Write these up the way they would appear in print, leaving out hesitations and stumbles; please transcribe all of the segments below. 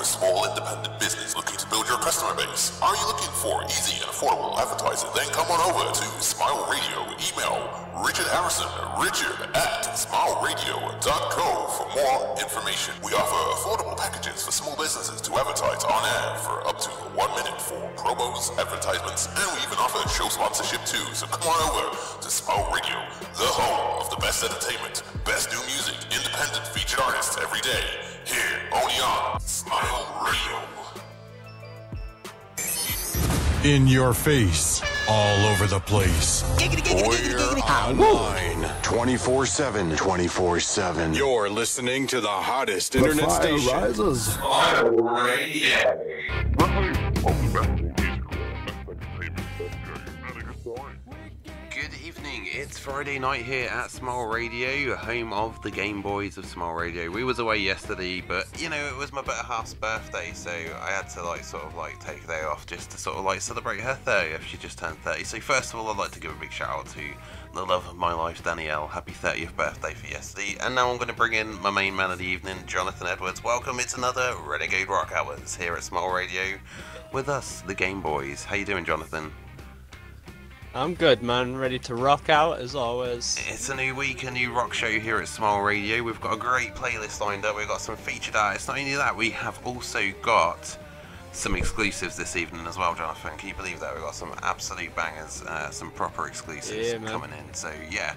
small independent business looking to build your customer base? Are you looking for easy and affordable advertising? Then come on over to Smile Radio. Email Richard Harrison, richard@smileradio.co for more information. We offer affordable packages for small businesses to advertise on air for up to 1 minute for promos, advertisements, and we even offer show sponsorship too. So come on over to Smile Radio, the home of the best entertainment, best new music, independent featured artists every day. Here, only on Smile Radio. In your face, all over the place. We're online 24/7. 24/7. You're listening to the hottest internet station. Rises. Smile Radio. Good evening, it's Friday night here at Smile Radio, home of the GameboyZ of Smile Radio. We was away yesterday, but you know, it was my better half's birthday, so I had to take a day off just to celebrate her 30th. She just turned 30. So first of all, I'd like to give a big shout out to the love of my life, Danielle. Happy 30th birthday for yesterday. And now I'm going to bring in my main man of the evening, Jonathan Edwards. Welcome, it's another Renegade Rock Hours here at Smile Radio with us, the GameboyZ. How you doing, Jonathan? I'm good, man. Ready to rock out as always. It's a new week, a new rock show here at Smile Radio. We've got a great playlist lined up. We've got some featured artists. Not only that, we have also got some exclusives this evening as well, Jonathan. Can you believe that? We've got some absolute bangers, some proper exclusives coming in. So yeah,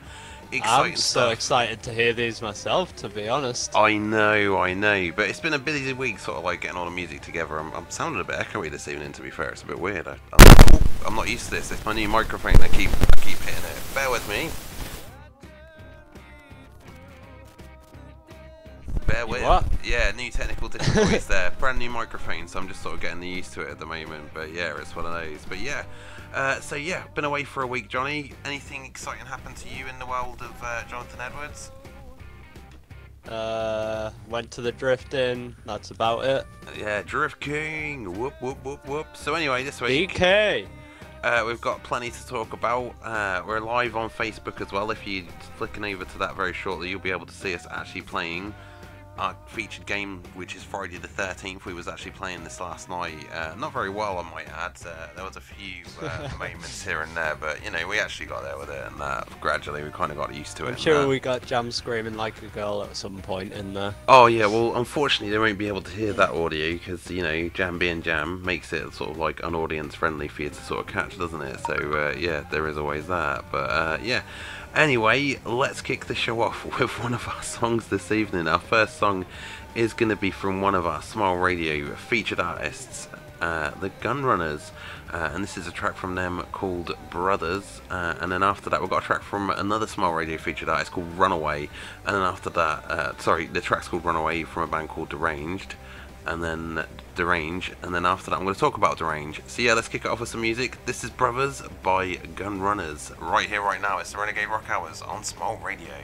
exciting I'm stuff. so excited to hear these myself, to be honest. I know, but it's been a busy week, sort of like getting all the music together. I'm sounding a bit echoey this evening, to be fair. It's a bit weird. I'm not used to this. It's my new microphone. I keep hitting it. Bear with me. What? Yeah, new technical difficulties there. Brand new microphone, so I'm just sort of getting used to it at the moment. But yeah, it's one of those. But yeah, so yeah, been away for a week, Johnny. Anything exciting happened to you in the world of Jonathan Edwards? Went to the drifting. That's about it. Yeah, Drift King. Whoop whoop whoop whoop. So anyway, this week DK. we've got plenty to talk about. We're live on Facebook as well. If you're flicking over to that very shortly, you'll be able to see us actually playing our featured game, which is Friday the 13th. We was actually playing this last night. Not very well, I might add. There was a few moments here and there, but you know, we actually got there with it, and gradually we kind of got used to it. I'm sure we got Jam screaming like a girl at some point in there. Oh yeah, well unfortunately they won't be able to hear that audio because, you know, Jam being Jam makes it sort of like unaudience friendly for you to sort of catch, doesn't it? So yeah, there is always that, but yeah. Anyway, let's kick the show off with one of our songs this evening. Our first song is going to be from one of our Smile Radio featured artists, the Gunrunners, and this is a track from them called Brothers, and then after that we've got a track from another Smile Radio featured artist called Runaway, and then after that, the track's called Runaway from a band called Deranged, and then Derange, and then after that I'm going to talk about Derange. So yeah, let's kick it off with some music. This is Brothers by Gunrunners, right here, right now. It's the Renegade Rock Hours on Smile Radio.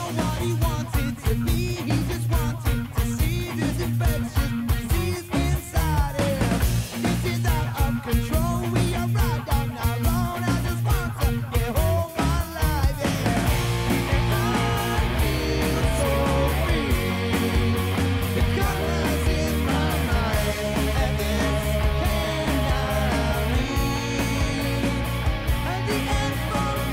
Nobody wants it to be. He just wants it to see this infectious disease inside him. This is out of control. We are right on our own. I just want to get home alive, yeah. And I feel so free. The colors in my mind, and this cannot be. And the end for me.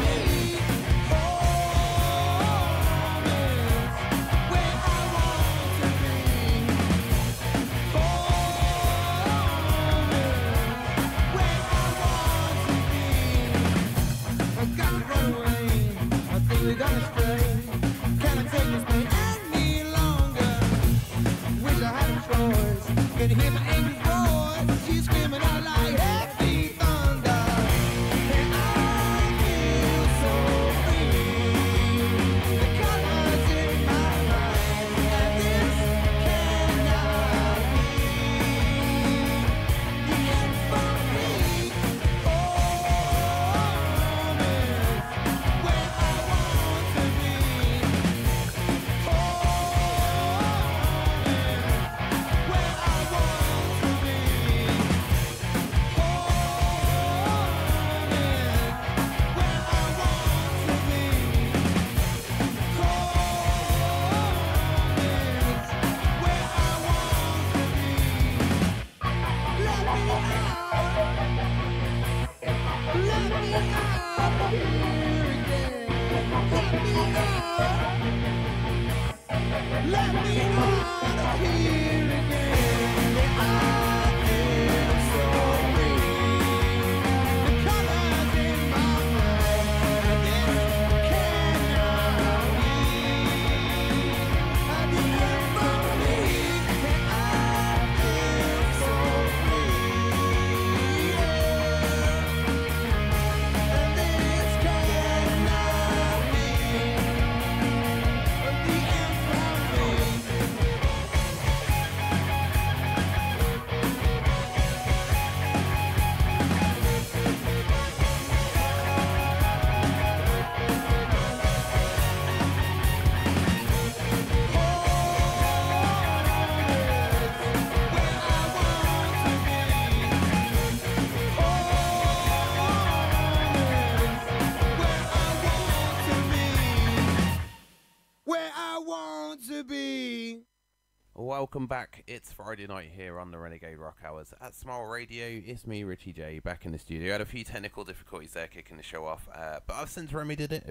Can you hear my angry voice? She's screaming out like heavy thunder. And I feel so free. The colors in my mind, and this cannot be the end Let me out of here again. I feel so free. The colors in my mind, this cannot be. At the end of me, I feel so free. And this cannot be. At the end of me. Where I want to be. Welcome back. It's Friday night here on the Renegade Rock Hours at Smile Radio. It's me, Richie J, back in the studio. I had a few technical difficulties there kicking the show off, but I've since remedied it.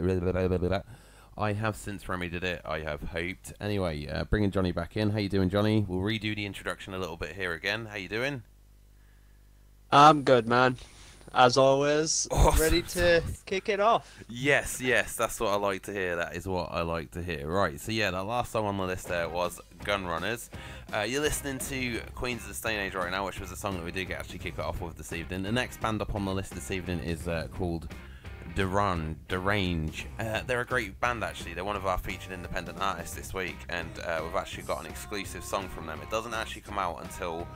I have hoped. Anyway, bringing Johnny back in. How you doing, Johnny? We'll redo the introduction a little bit here again. How you doing? I'm good, man. As always, Awesome. ready to kick it off. Yes, that's what I like to hear. That is what I like to hear. Right, so yeah, the last song on the list there was Gun Runners. You're listening to Queens of the Stone Age right now, which was a song that we did actually kick it off with this evening. The next band up on the list this evening is called Derange. They're a great band, actually. They're one of our featured independent artists this week, and we've actually got an exclusive song from them. It doesn't actually come out until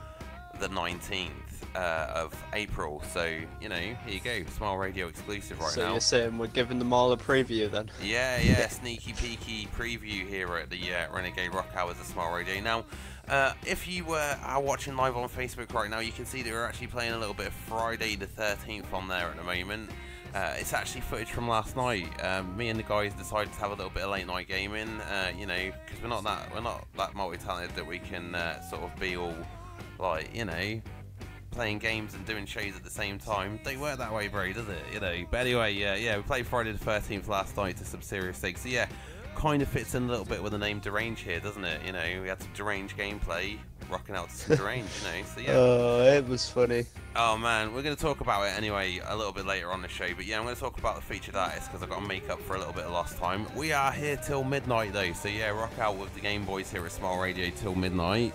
the 19th of April, so you know, here you go, Smile Radio exclusive right So now. you're saying we're giving them all a preview then? Yeah, sneaky peeky preview here at the Renegade Rock Hours of Smile Radio. Now, if you are watching live on Facebook right now, you can see that we're actually playing a little bit of Friday the 13th on there at the moment. It's actually footage from last night. Me and the guys decided to have a little bit of late night gaming, you know, because we're not that multi-talented that we can sort of be all like, you know, playing games and doing shows at the same time. Don't work that way, bro, does it? You know. But anyway, yeah, we played Friday the 13th last night to some serious things. So yeah, kind of fits in a little bit with the name Derange here, doesn't it? You know, we had some Derange gameplay, rocking out to some Derange, you know. So yeah. Oh, it was funny. Oh man, we're going to talk about it anyway a little bit later on the show. But yeah, I'm going to talk about the featured artist because I've got to make up for a little bit of lost time. We are here till midnight though, so yeah, rock out with the GameboyZ here at Smile Radio till midnight.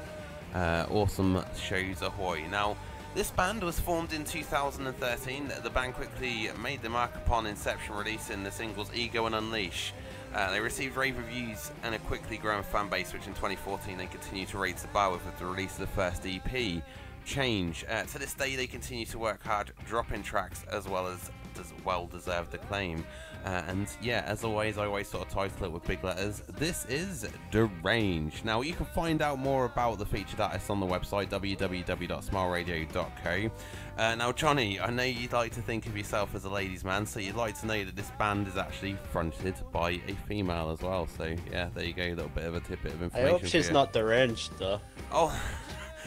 Awesome shows ahoy. Now, this band was formed in 2013. The band quickly made the mark upon inception, releasing the singles Ego and Unleash. They received rave reviews and a quickly growing fan base, which in 2014 they continued to raise the bar with the release of the first EP, Change. To this day they continue to work hard, dropping tracks as well as well-deserved acclaim. And yeah, as always, I always sort of title it with big letters. This is Derange. Now, you can find out more about the featured artists on the website, www.smileradio.co. Now, Johnny, I know you'd like to think of yourself as a ladies' man, so you'd like to know that this band is actually fronted by a female as well. So yeah, there you go, a little bit of a tidbit of I information. hope she's not deranged though. Oh.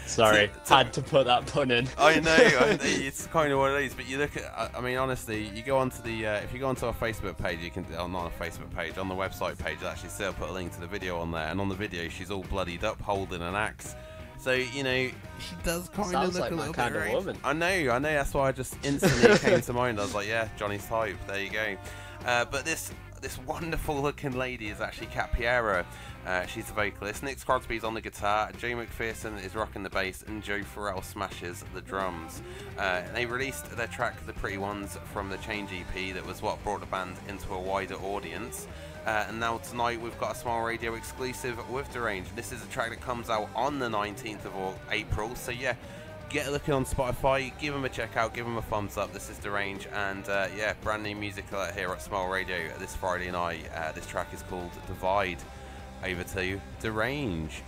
Sorry, had to put that pun in. I know, it's kind of what it is, but you look at, I mean, honestly, you go onto the, if you go onto our Facebook page, you can, oh, not on a Facebook page, on the website page, actually still put a link to the video on there, and on the video, she's all bloodied up, holding an axe. So, you know, she does kind of look like a my little kind bit of rage. woman. I know, that's why I just instantly came to mind. I was like, yeah, Johnny's type, there you go. But this wonderful looking lady is actually Kat Piera. She's the vocalist. Nick Crosby's on the guitar, Joe McPherson is rocking the bass, and Joe Farrell smashes the drums. They released their track The Pretty Ones from the Change EP, that was what brought the band into a wider audience. And now tonight we've got a Smile Radio exclusive with Derange. This is a track that comes out on the 19th of April, so yeah, get a look on Spotify, give them a check out, give them a thumbs up. This is Derange, and yeah, brand new music here at Smile Radio this Friday night. This track is called Divide. Over to Derange.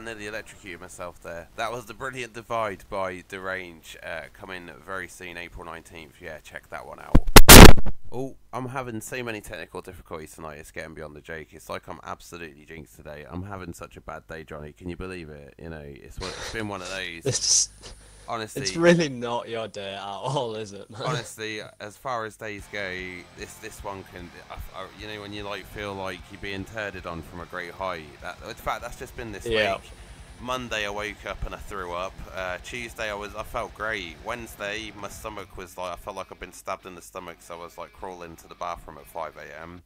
I nearly electrocuted myself there. That was The Brilliant Divide by Derange, coming very soon, April 19th. Yeah, check that one out. Oh, I'm having so many technical difficulties tonight, it's getting beyond the joke. It's like I'm absolutely jinxed today. I'm having such a bad day, Johnny. Can you believe it? You know, it's been one of those. Honestly, it's really not your day at all, is it, man? Honestly, as far as days go, this one can, you know, when you like feel like you're being turded on from a great height. In fact, that's just been this week. Monday, I woke up and I threw up. Tuesday, I felt great. Wednesday, my stomach was like, I felt like I'd been stabbed in the stomach, so I was like crawling to the bathroom at 5 a.m.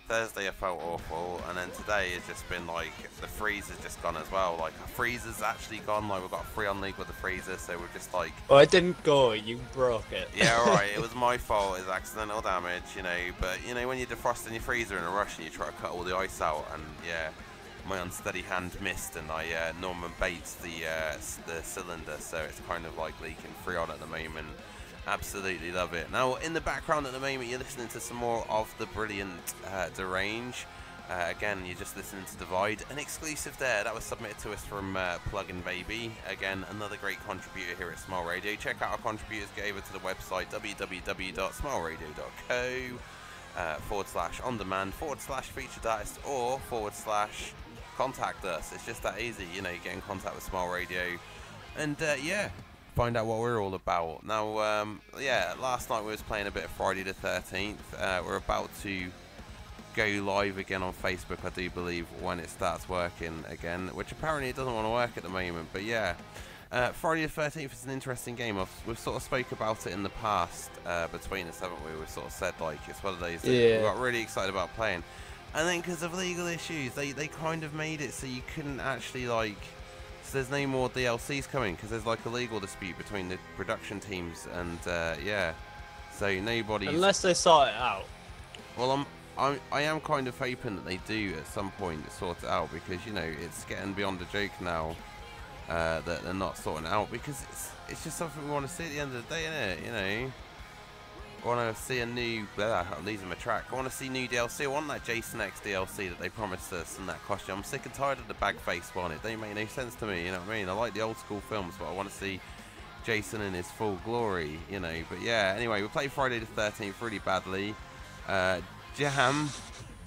Thursday, I felt awful, and then today has just been like, the freezer's just gone as well. Like, the freezer's actually gone. Like, we've got a 3-on league with the freezer, so we're just like... Oh, it didn't go, you broke it. Yeah, alright, it was my fault, it's accidental damage, you know, but, you know, when you're defrosting your freezer in a rush and you try to cut all the ice out, and, yeah, my unsteady hand missed, and I, Norman Bates the cylinder, so it's kind of like leaking 3-on at the moment. Absolutely love it. Now, in the background at the moment, you're listening to some more of the brilliant Derange. Again, you're just listening to Divide. An exclusive there. That was submitted to us from Plugin Baby. Again, another great contributor here at Smile Radio. Check out our contributors. Get over to the website, www.smileradio.co/on-demand/featured artist or /contact us. It's just that easy, you know, get in contact with Smile Radio. And, yeah, find out what we're all about. Now, yeah, last night we was playing a bit of Friday the 13th. We're about to go live again on Facebook, I do believe, when it starts working again, which apparently it doesn't want to work at the moment, but yeah. Friday the 13th is an interesting game. We've sort of spoke about it in the past between us, haven't we? We've sort of said, like, it's one of those that we got really excited about playing. And then because of legal issues, they kind of made it so you couldn't actually, like... So there's no more DLCs coming because there's like a legal dispute between the production teams and yeah, so nobody. Unless they sort it out. Well, I am kind of hoping that they do at some point sort it out, because you know it's getting beyond a joke now that they're not sorting it out, because it's just something we want to see at the end of the day, innit? You know. I want to see a new, leaves them a track. I want to see new DLC. I want that Jason X DLC that they promised us and that costume. I'm sick and tired of the bag face one. It don't make no sense to me, you know what I mean? I like the old school films, but I want to see Jason in his full glory, you know. But yeah, anyway, we played Friday the 13th really badly. Jam,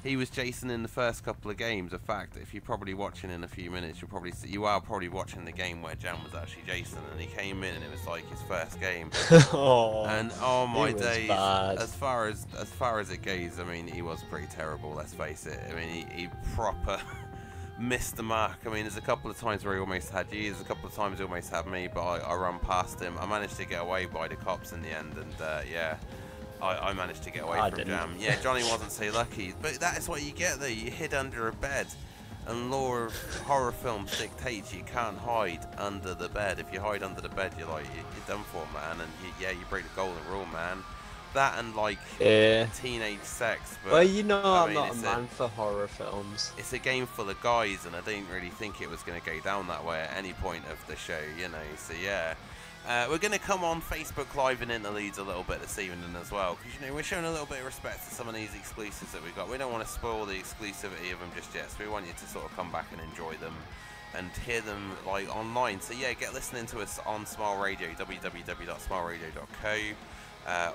he was Jason in the first couple of games. In fact, if you're probably watching in a few minutes, you'll probably see, you are probably watching the game where Jam was actually Jason, and he came in and it was like his first game. And oh my days, as far as it goes, I mean, he was pretty terrible, let's face it. I mean, he proper missed the mark. I mean, there's a couple of times where he almost had you, there's a couple of times he almost had me, but I run past him. I managed to get away by the cops in the end, and yeah, I managed to get away from Jam. Yeah, Johnny wasn't so lucky, but that is what you get though. You hid under a bed, and law of horror films dictates you can't hide under the bed. If you hide under the bed, you're done for, man. And you break the golden rule, man. That and like teenage sex. But, well, you know, I'm not a man for horror films. It's a game full of guys, and I didn't really think it was going to go down that way at any point of the show, you know. So yeah. We're going to come on Facebook Live and interludes a little bit this evening as well, because, you know, we're showing a little bit of respect to some of these exclusives that we've got. We don't want to spoil the exclusivity of them just yet, so we want you to sort of come back and enjoy them and hear them, like, online. So, yeah, get listening to us on Smile Radio, www.smileradio.co,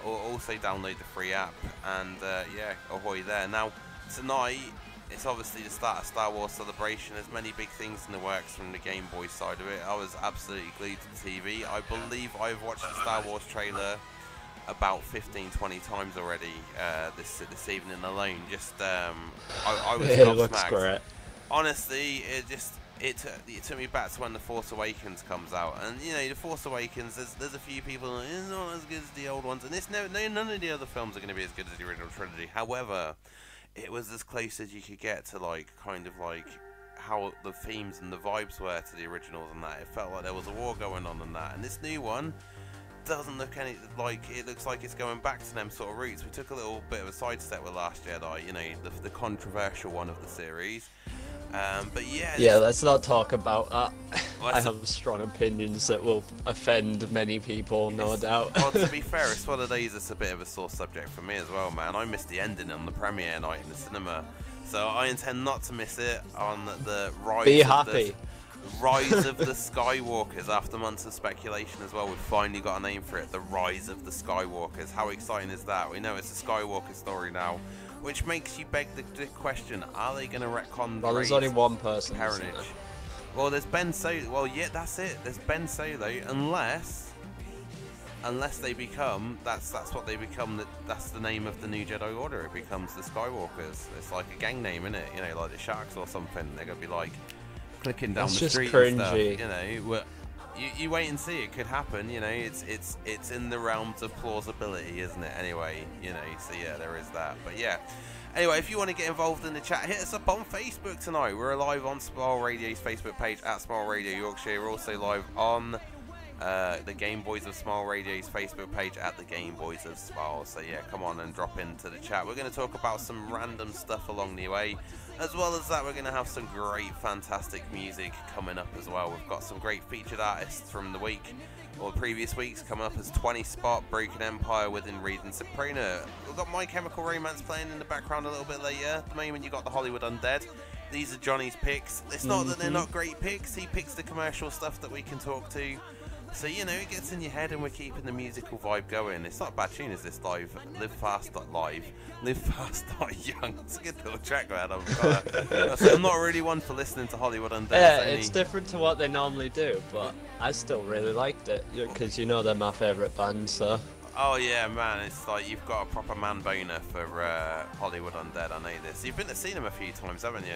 or also download the free app, and, yeah, ahoy there. Now, tonight, it's obviously the start of Star Wars Celebration. There's many big things in the works from the Game Boy side of it. I was absolutely glued to the TV. I believe I've watched the Star Wars trailer about 15-20 times already this evening alone. Just I was it looks great. Honestly, it took me back to when The Force Awakens comes out, and you know, The Force Awakens, there's a few people, it's not as good as the old ones, and none of the other films are going to be as good as the original trilogy. However, it was as close as you could get to, like, kind of like how the themes and the vibes were to the originals and that. It felt like there was a war going on and that. And this new one doesn't look like it looks like it's going back to them sort of roots. We took a little bit of a sidestep with Last Jedi, you know, the controversial one of the series. But yeah, let's not talk about that. Well, I have strong opinions that will offend many people, no doubt. Well, to be fair, it's one of these that's a bit of a sore subject for me as well, man. I missed the ending on the premiere night in the cinema, so I intend not to miss it on the rise. Be happy. Rise of the Skywalkers. After months of speculation as well, we've finally got a name for it. The Rise of the Skywalkers. How exciting is that? We know it's a Skywalker story now, which makes you beg the question: are they going to retcon? Well, there's only one person. Parentage. Well, there's Ben Solo. Well, yeah, that's it. There's Ben Solo, unless they become. That's what they become. That's the name of the new Jedi Order. It becomes the Skywalkers. It's like a gang name, isn't it? You know, like the Sharks or something. They're gonna be like clicking down the street and stuff. You know, you wait and see. It could happen. You know, it's in the realms of plausibility, isn't it? Anyway, you know. So yeah, there is that. But yeah. Anyway, if you want to get involved in the chat, hit us up on Facebook tonight. We're live on Smile Radio's Facebook page at Smile Radio Yorkshire. We're also live on the GameboyZ of Smile Radio's Facebook page at the GameboyZ of Smile. So yeah, come on and drop into the chat. We're going to talk about some random stuff along the way. As well as that, we're going to have some great, fantastic music coming up as well. We've got some great featured artists from the week, or previous weeks, coming up as 20 Spot, Broken Empire, Within Reason, Soprano. We've got My Chemical Romance playing in the background a little bit later. At the moment, you got the Hollywood Undead. These are Johnny's picks. It's not that they're not great picks. He picks the commercial stuff that we can talk to. So, you know, it gets in your head and we're keeping the musical vibe going. It's not a bad tune, is this? Live Fast, not Live. Live Fast, not Young. It's a good little track, man. I'm not really one for listening to Hollywood Undead. Yeah, it's different to what they normally do, but I still really liked it. Because you know they're my favourite band, so... Oh yeah, man, it's like you've got a proper man boner for Hollywood Undead, I know this. You've been to see them a few times, haven't you?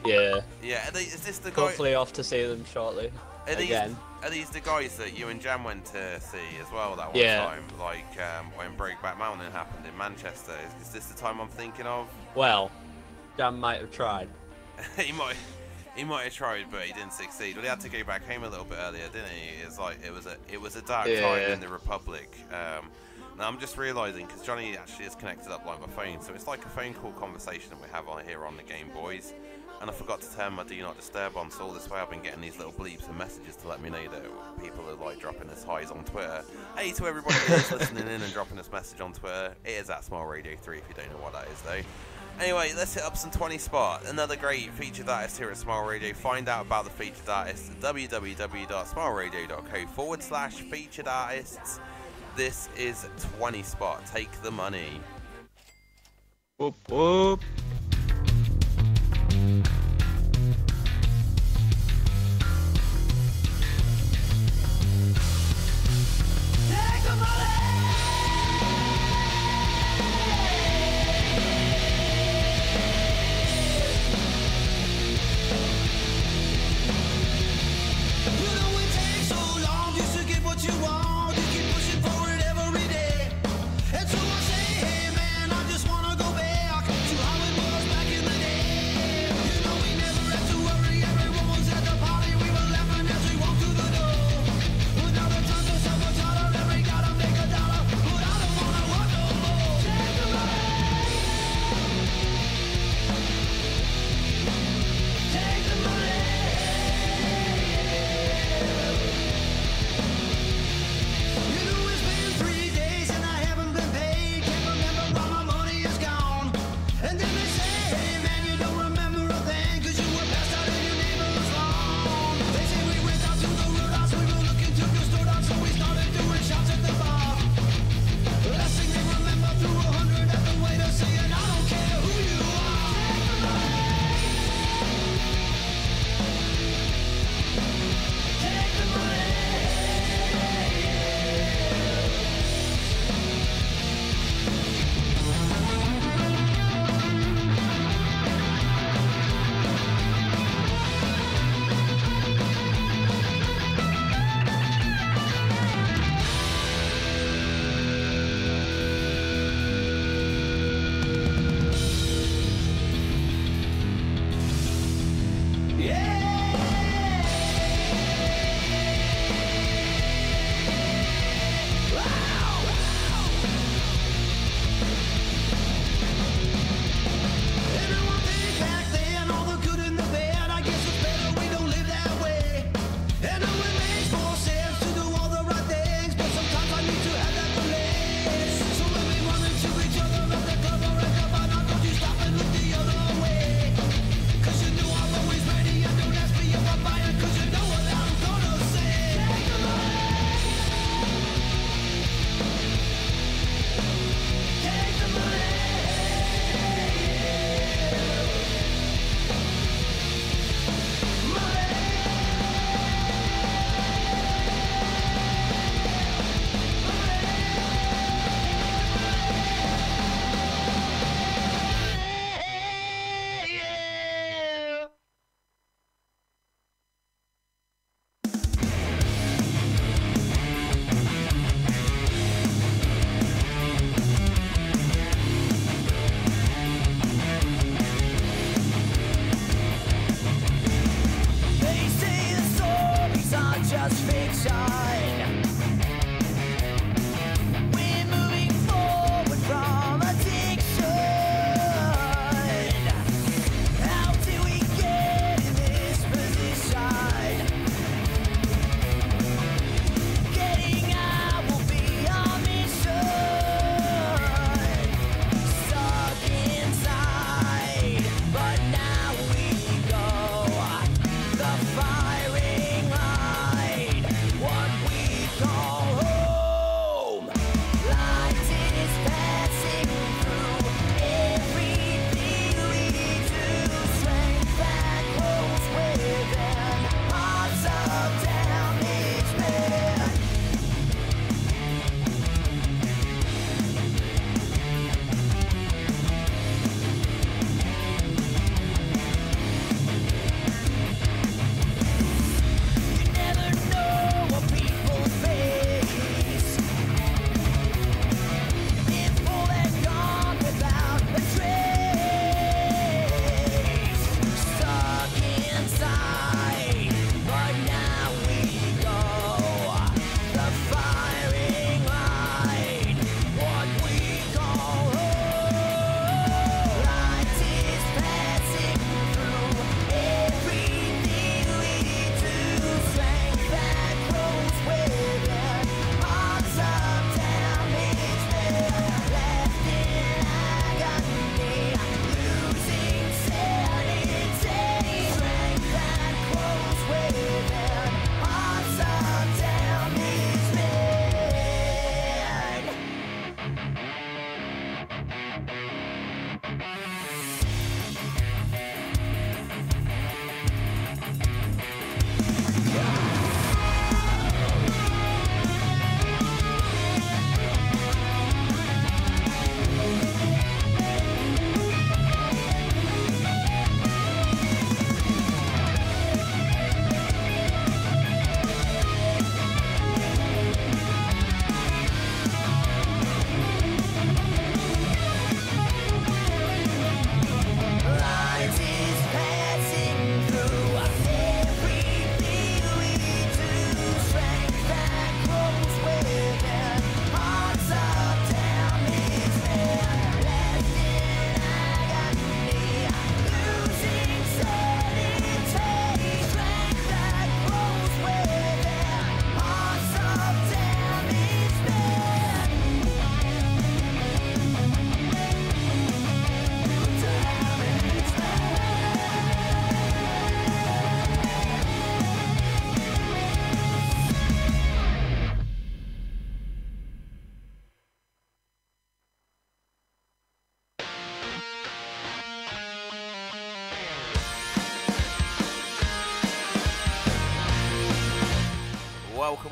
Yeah. Yeah, is this the guy... Hopefully off to see them shortly. Are these the guys that you and Jam went to see as well that one time? Like when Breakback Mountain happened in Manchester. Is this the time I'm thinking of? Well, Jam might have tried. He might have tried, but he didn't succeed. Well, he had to go back home a little bit earlier, didn't he? It's like it was a dark time in the Republic. Now I'm just realising, because Johnny actually is connected up like my phone, so it's like a phone call conversation that we have on here on the Game Boys. And I forgot to turn my Do Not Disturb on, so all this way I've been getting these little bleeps and messages to let me know that people are like dropping us highs on Twitter. Hey to everybody who's listening in and dropping us a message on Twitter. It is at Smile Radio 3 if you don't know what that is though. Anyway, let's hit up some 20 Spot. Another great featured artist here at Smile Radio. Find out about the featured artists at www.smileradio.co/featured artists. This is 20 Spot. Take the money. Whoop whoop.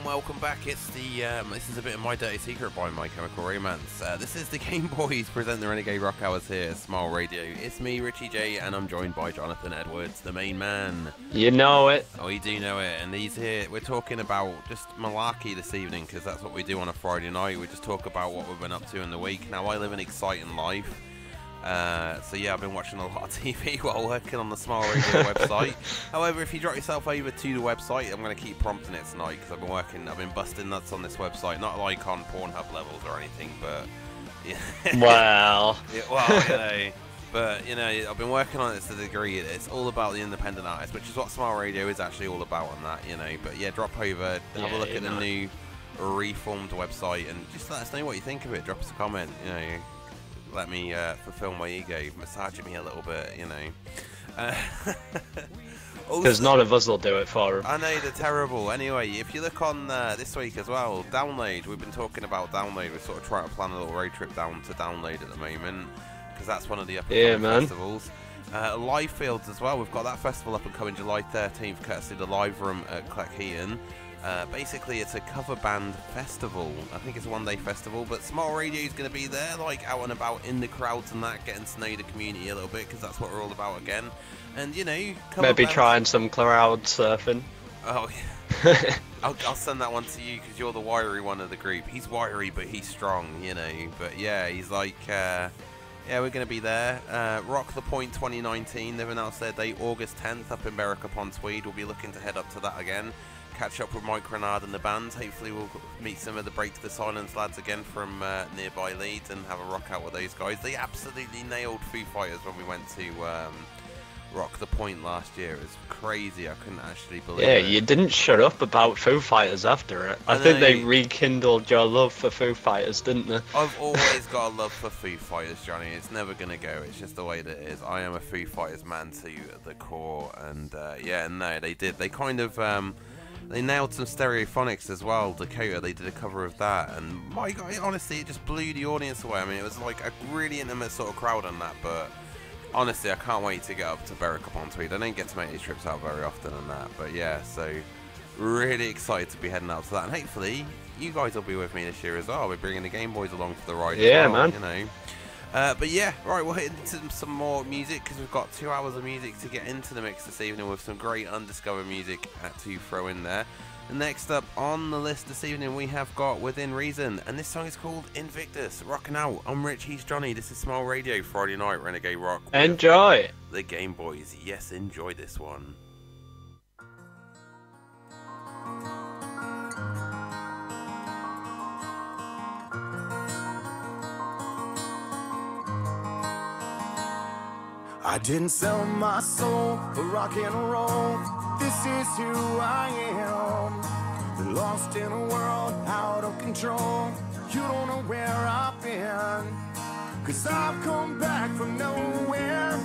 welcome back. It's the this is a bit of My Dirty Secret by My Chemical Romance. This is the GameboyZ present the Renegade Rock Hours here at Smile Radio. It's me, Richie J, and I'm joined by Jonathan Edwards, the main man. You know it. Oh, you do know it, and he's here. We're talking about just malarkey this evening, because that's what we do on a Friday night. We just talk about what we've been up to in the week. Now, I live an exciting life. So yeah, I've been watching a lot of TV while working on the Smile Radio website. However, if you drop yourself over to the website, I'm going to keep prompting it tonight, because I've been busting nuts on this website. Not like on Pornhub levels or anything, but yeah. Wow. Yeah, well, you know, but you know, I've been working on it to the degree. It's all about the independent artist, which is what Smile Radio is actually all about on that, you know. But yeah, drop over, have a look at the new reformed website, and just let us know what you think of it. Drop us a comment, you know. Let me fulfill my ego, massaging me a little bit, you know. Because none of us will do it for him. I know, they're terrible. Anyway, if you look on this week as well, Download, we've been talking about Download. We're sort of trying to plan a little road trip down to Download at the moment, because that's one of the up-and-coming festivals. Live Fields as well, we've got that festival up and coming July 13th, courtesy of the Live Room at Cleckheaton. Basically, it's a cover band festival. I think it's a one-day festival, but Smile Radio is going to be there, like out and about in the crowds and that, getting to know the community a little bit, because that's what we're all about again. And you know, maybe trying some crowd surfing. Oh yeah. I'll send that one to you, because you're the wiry one of the group. He's wiry, but he's strong, you know. But yeah, he's like, yeah, we're going to be there. Rock the Point 2019. They've announced their date, August 10th, up in Berwick-upon-Tweed. We'll be looking to head up to that again. Catch up with Mike Renard and the band. Hopefully we'll meet some of the Break the Silence lads again from nearby Leeds and have a rock out with those guys. They absolutely nailed Foo Fighters when we went to Rock the Point last year. It was crazy. I couldn't actually believe it. Yeah, you didn't shut up about Foo Fighters after it. I think they rekindled your love for Foo Fighters, didn't they? I've always got a love for Foo Fighters, Johnny. It's never going to go. It's just the way that it is. I am a Foo Fighters man to the core. And yeah, no, they did. They kind of... they nailed some Stereophonics as well. Dakota, they did a cover of that, and my God, honestly, it just blew the audience away. I mean, it was like a really intimate sort of crowd on that, but honestly, I can't wait to get up to Berwick-upon-Tweed. I don't get to make these trips out very often on that, but yeah, so really excited to be heading out to that, and hopefully you guys will be with me this year as well. We're bringing the GameboyZ along for the ride as well, man. You know. But yeah, right, we'll hit into some more music, because we've got 2 hours of music to get into the mix this evening with some great undiscovered music to throw in there. And next up on the list this evening, we have got Within Reason, and this song is called Invictus. Rocking out. I'm Rich, he's Johnny. This is Smile Radio, Friday night, Renegade Rock. Enjoy! The GameboyZ. Yes, enjoy this one. I didn't sell my soul for rock and roll. This is who I am. Lost in a world out of control. You don't know where I've been. 'Cause I've come back from nowhere.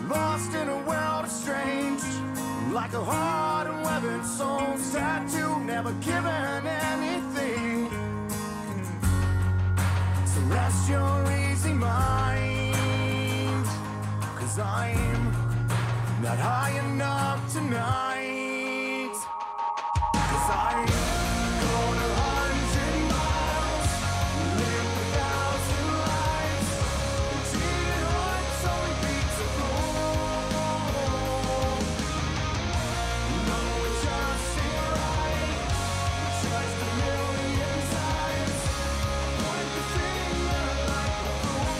Lost in a world of strange. Like a heart and weathered soul tattoo. Never given anything. So rest your easy mind. 'Cause I'm not high enough tonight. 'Cause I'm going 100 miles, live 1,000 lives, until your heart's only beats a roll. No, it just ain't right. Just a million times. Point the finger like a fool.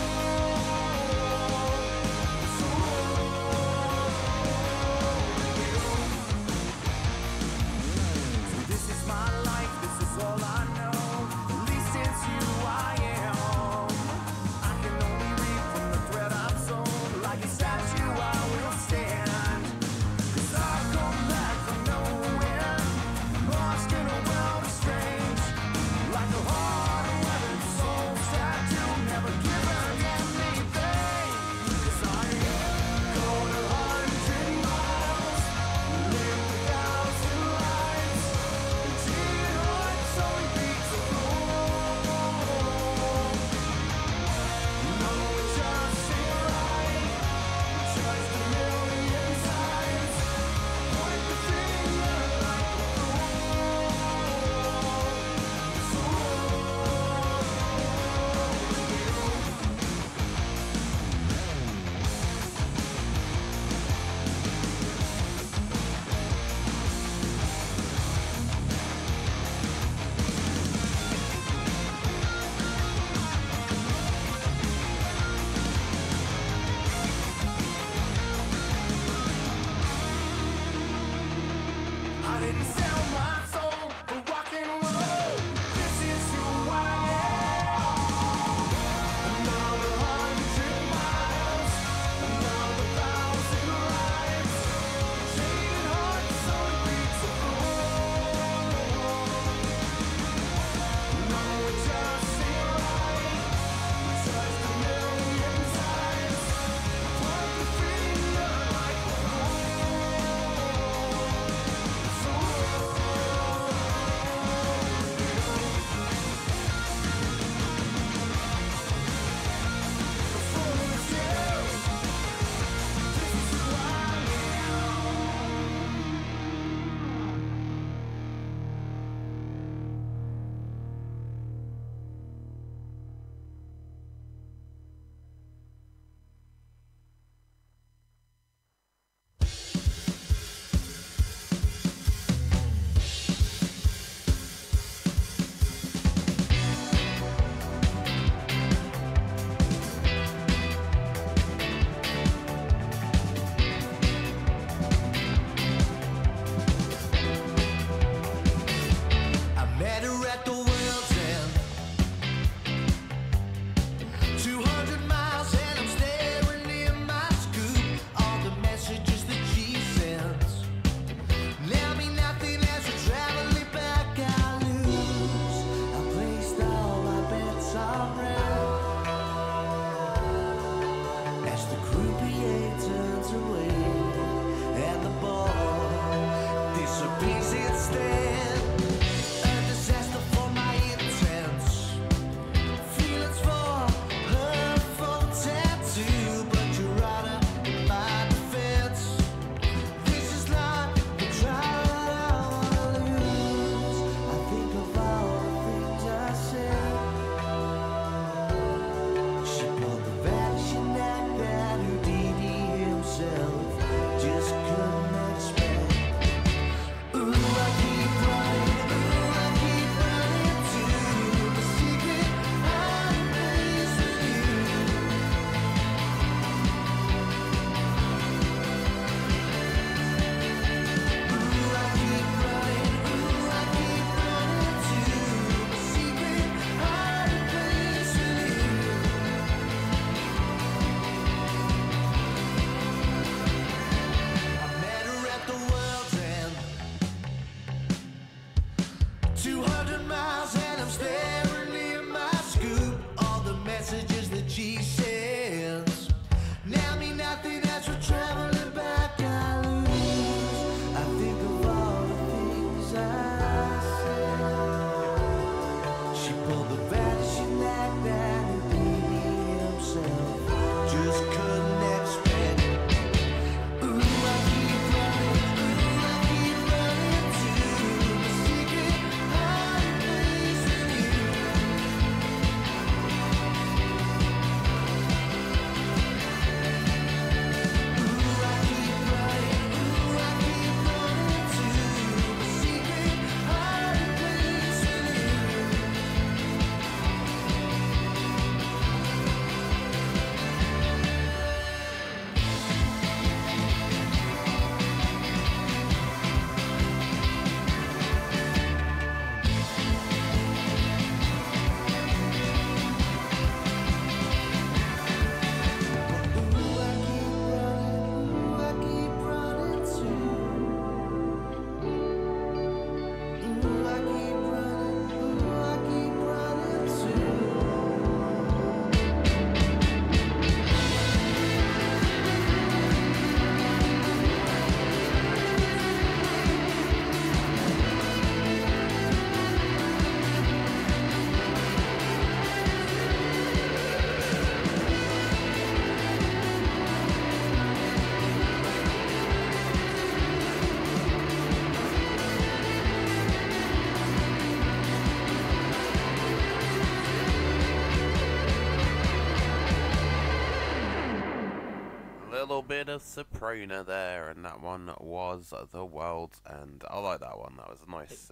little bit of soprano there, and that one was The World's End. I like that one. That was a nice,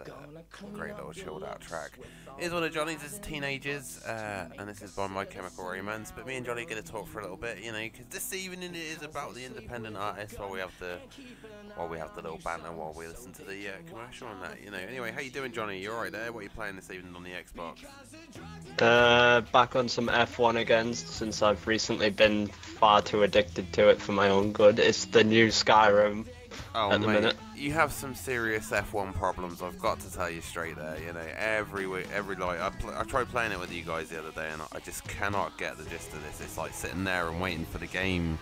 great little chilled out track. Here's one of Johnny's as Teenagers, and this is by My Chemical Romance. But me and Johnny are going to talk for a little bit, you know, because this evening it is about the independent artists while we have the little banter while we listen to the commercial on that, you know. Anyway, how you doing, Johnny? You alright there? What are you playing this evening on the Xbox? Back on some F1 again, since I've recently been far too addicted to it for my own good. It's the new Skyrim at the minute. You have some serious F1 problems, I've got to tell you straight there, you know. Every week, I tried playing it with you guys the other day, and I just cannot get the gist of this. It's like sitting there and waiting for the game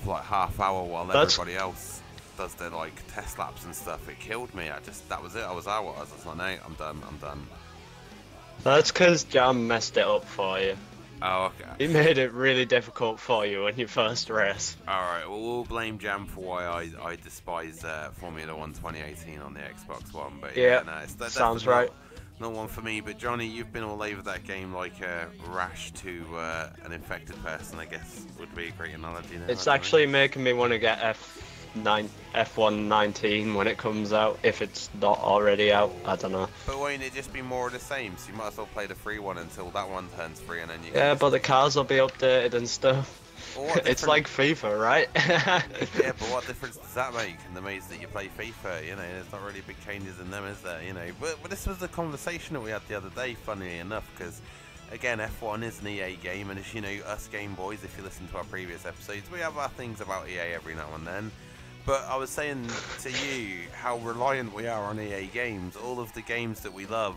for like half hour while everybody else does their like test laps and stuff. It killed me. That was it. I was out. I was like, no, I'm done. That's because Jam messed it up for you. Oh, okay. He made it really difficult for you in your first race. Alright, well, we'll blame Jam for why I despise Formula 1 2018 on the Xbox One. But yeah, no, sounds right. Not one for me. But Johnny, you've been all over that game like a rash to an infected person, I guess would be a great analogy. It's actually making me want to get F1 19 when it comes out, if it's not already out. I don't know. But won't it just be more of the same? So you might as well play the free one until that one turns free, and then you yeah, but the cars will be updated and stuff. It's like FIFA, right? Yeah, but what difference does that make in the maze that you play FIFA? You know, there's not really big changes in them, is there? You know, but this was the conversation that we had the other day, funnily enough, because again, F1 is an EA game, and as you know, us Game Boys, if you listen to our previous episodes, we have our things about EA every now and then. But I was saying to you how reliant we are on EA games. All of the games that we love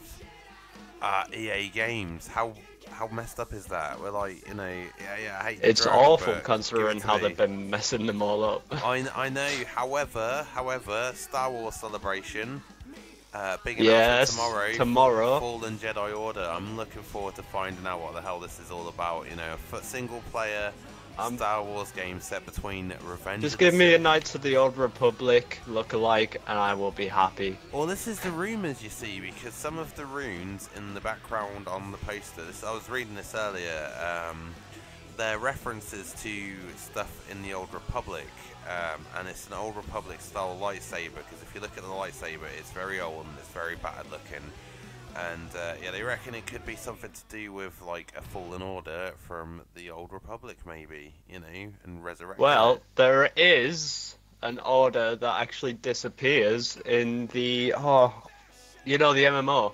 are EA games. How messed up is that? We're like, you know, I hate it's awful considering how they've been messing them all up. I know. However, Star Wars Celebration, big announcement tomorrow. Fallen Jedi Order. I'm looking forward to finding out what the hell this is all about. You know, a single player Star Wars game set between Revenge. Just give me a Knights of the Old Republic look-alike, and I will be happy. Well, this is the rumours, you see, because some of the runes in the background on the posters, I was reading this earlier, they're references to stuff in the Old Republic, and it's an Old Republic style lightsaber, because if you look at the lightsaber, it's very old and it's very battered looking. And yeah, they reckon it could be something to do with like a fallen order from the Old Republic, maybe, you know, and resurrection. Well, there is an order that actually disappears in the you know, the MMO.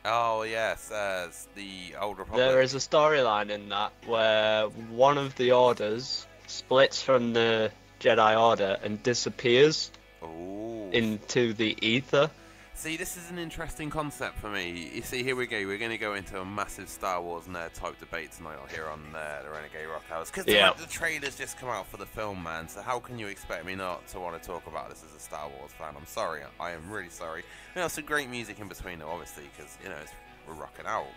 Oh yes, the Old Republic. There is a storyline in that where one of the orders splits from the Jedi Order and disappears into the ether. See, this is an interesting concept for me. You see, here we go. We're going to go into a massive Star Wars nerd type debate tonight here on the Renegade Rock Hours. Because the trailer's just come out for the film, man. So how can you expect me not to want to talk about this as a Star Wars fan? I'm sorry. I am really sorry. You know, some great music in between, though, obviously, because, you know, we're rocking out.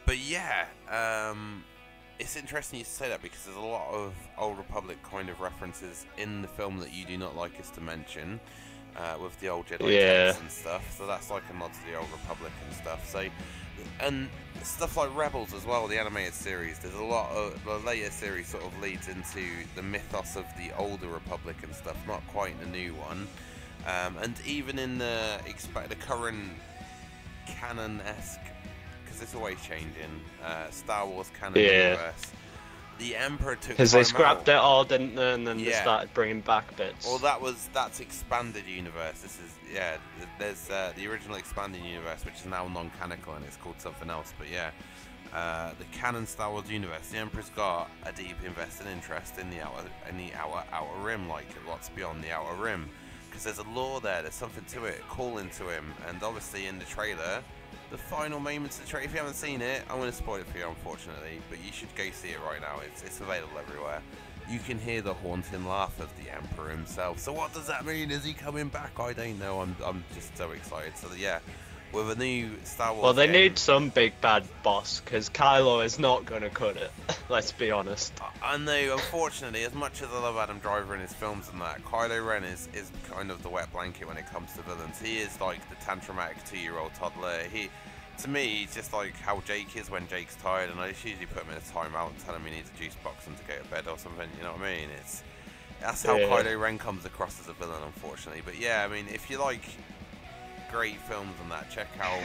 But yeah, it's interesting you say that because there's a lot of Old Republic kind of references in the film that you do not like us to mention. With the old Jedi tanks and stuff, so that's like a nod to the Old Republic and stuff. So, and stuff like Rebels as well, the animated series. There's a lot of the later series sort of leads into the mythos of the older Republic and stuff, not quite the new one. And even in the current canon-esque, because it's always changing, Star Wars canon universe. The Emperor took because they scrapped it all, didn't they? And then they started bringing back bits. Well, that's expanded universe. This is there's the original expanded universe, which is now non-canonical and it's called something else. But yeah, the canon Star Wars universe. The Emperor's got a deep invested interest in the outer rim, like what's beyond the outer rim, because there's a lore there. There's something to it, calling to him, and obviously in the trailer. The final moments of the trailer, if you haven't seen it, I'm going to spoil it for you, unfortunately, but you should go see it right now. It's available everywhere. You can hear the haunting laugh of the Emperor himself. So what does that mean? Is he coming back? I don't know. I'm just so excited. So yeah, with a new Star Wars they need some big bad boss, because Kylo is not going to cut it. Let's be honest. I know, unfortunately, as much as I love Adam Driver in his films and that, Kylo Ren is kind of the wet blanket when it comes to villains. He is like the tantrumatic 2-year-old toddler. To me, he's just like how Jake is when Jake's tired, and I just usually put him in a timeout and tell him he needs a juice box and to go to bed or something, you know what I mean? That's how Kylo Ren comes across as a villain, unfortunately. But yeah, I mean, if you like great films and that, check out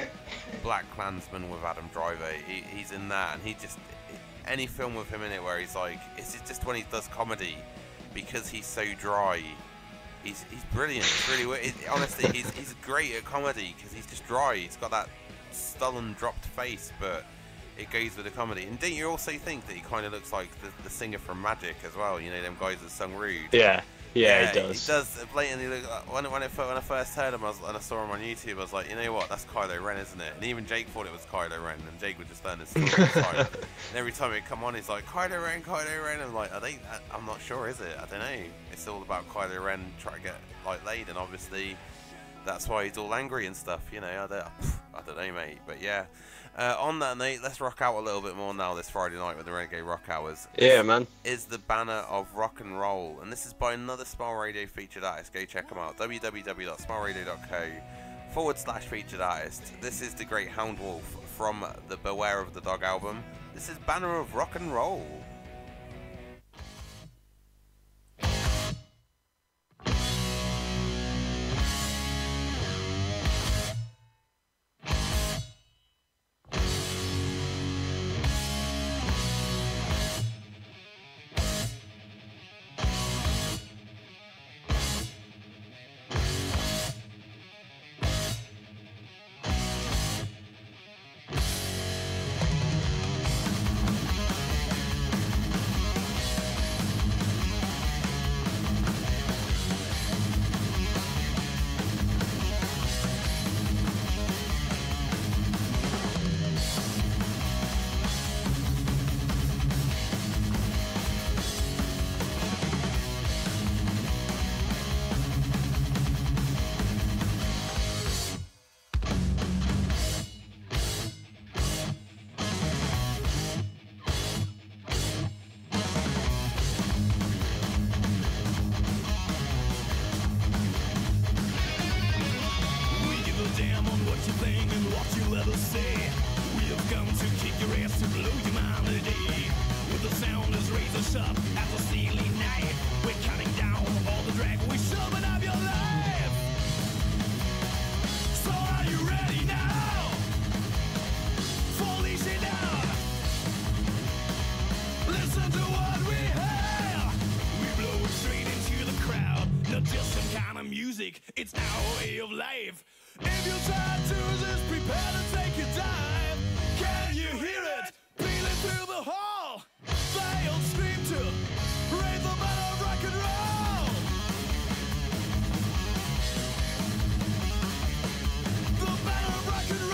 Black Klansman with Adam Driver. He's in that, and he just, any film with him in it where he's like, it's just when he does comedy, because he's so dry, he's brilliant. It's really weird. Honestly, he's great at comedy because he's just dry. He's got that sullen, dropped face, but it goes with the comedy. And don't you also think that he kind of looks like the singer from Magic as well? You know, them guys that sung Rude. Yeah, he does. He does blatantly look like, when I first heard him, and I saw him on YouTube, I was like, you know what, that's Kylo Ren, isn't it? And even Jake thought it was Kylo Ren, and Jake would just learn his story time. And every time he'd come on, he's like, Kylo Ren, Kylo Ren. I'm like, I'm not sure, is it? I don't know. It's all about Kylo Ren trying to get like laid, and obviously that's why he's all angry and stuff, you know. I don't know, mate. But yeah, on that note, let's rock out a little bit more now this Friday night with the Renegade Rock Hours. Yeah, man. Is the Banner of Rock and Roll, and this is by another Smile Radio featured artist. Go check them out, www.smileradio.co/featured artist. This is the great Hound Wolf from the Beware of the Dog album. This is Banner of Rock and Roll. It's our way of life. If you try to just prepare to take a dive, can you hear it? Peeling through the hall. They all scream to raise the banner of rock and roll. The banner of rock and roll.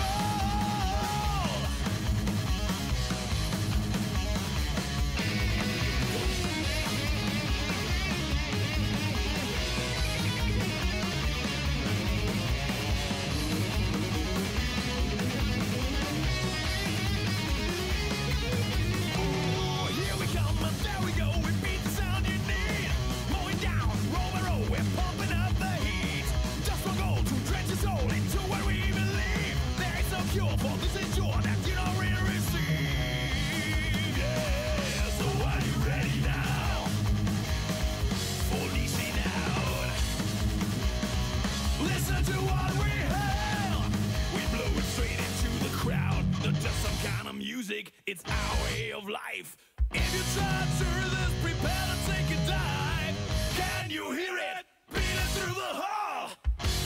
It's our way of life. If you try to resist, prepare to take a dive. Can you hear it? Beating through the hall.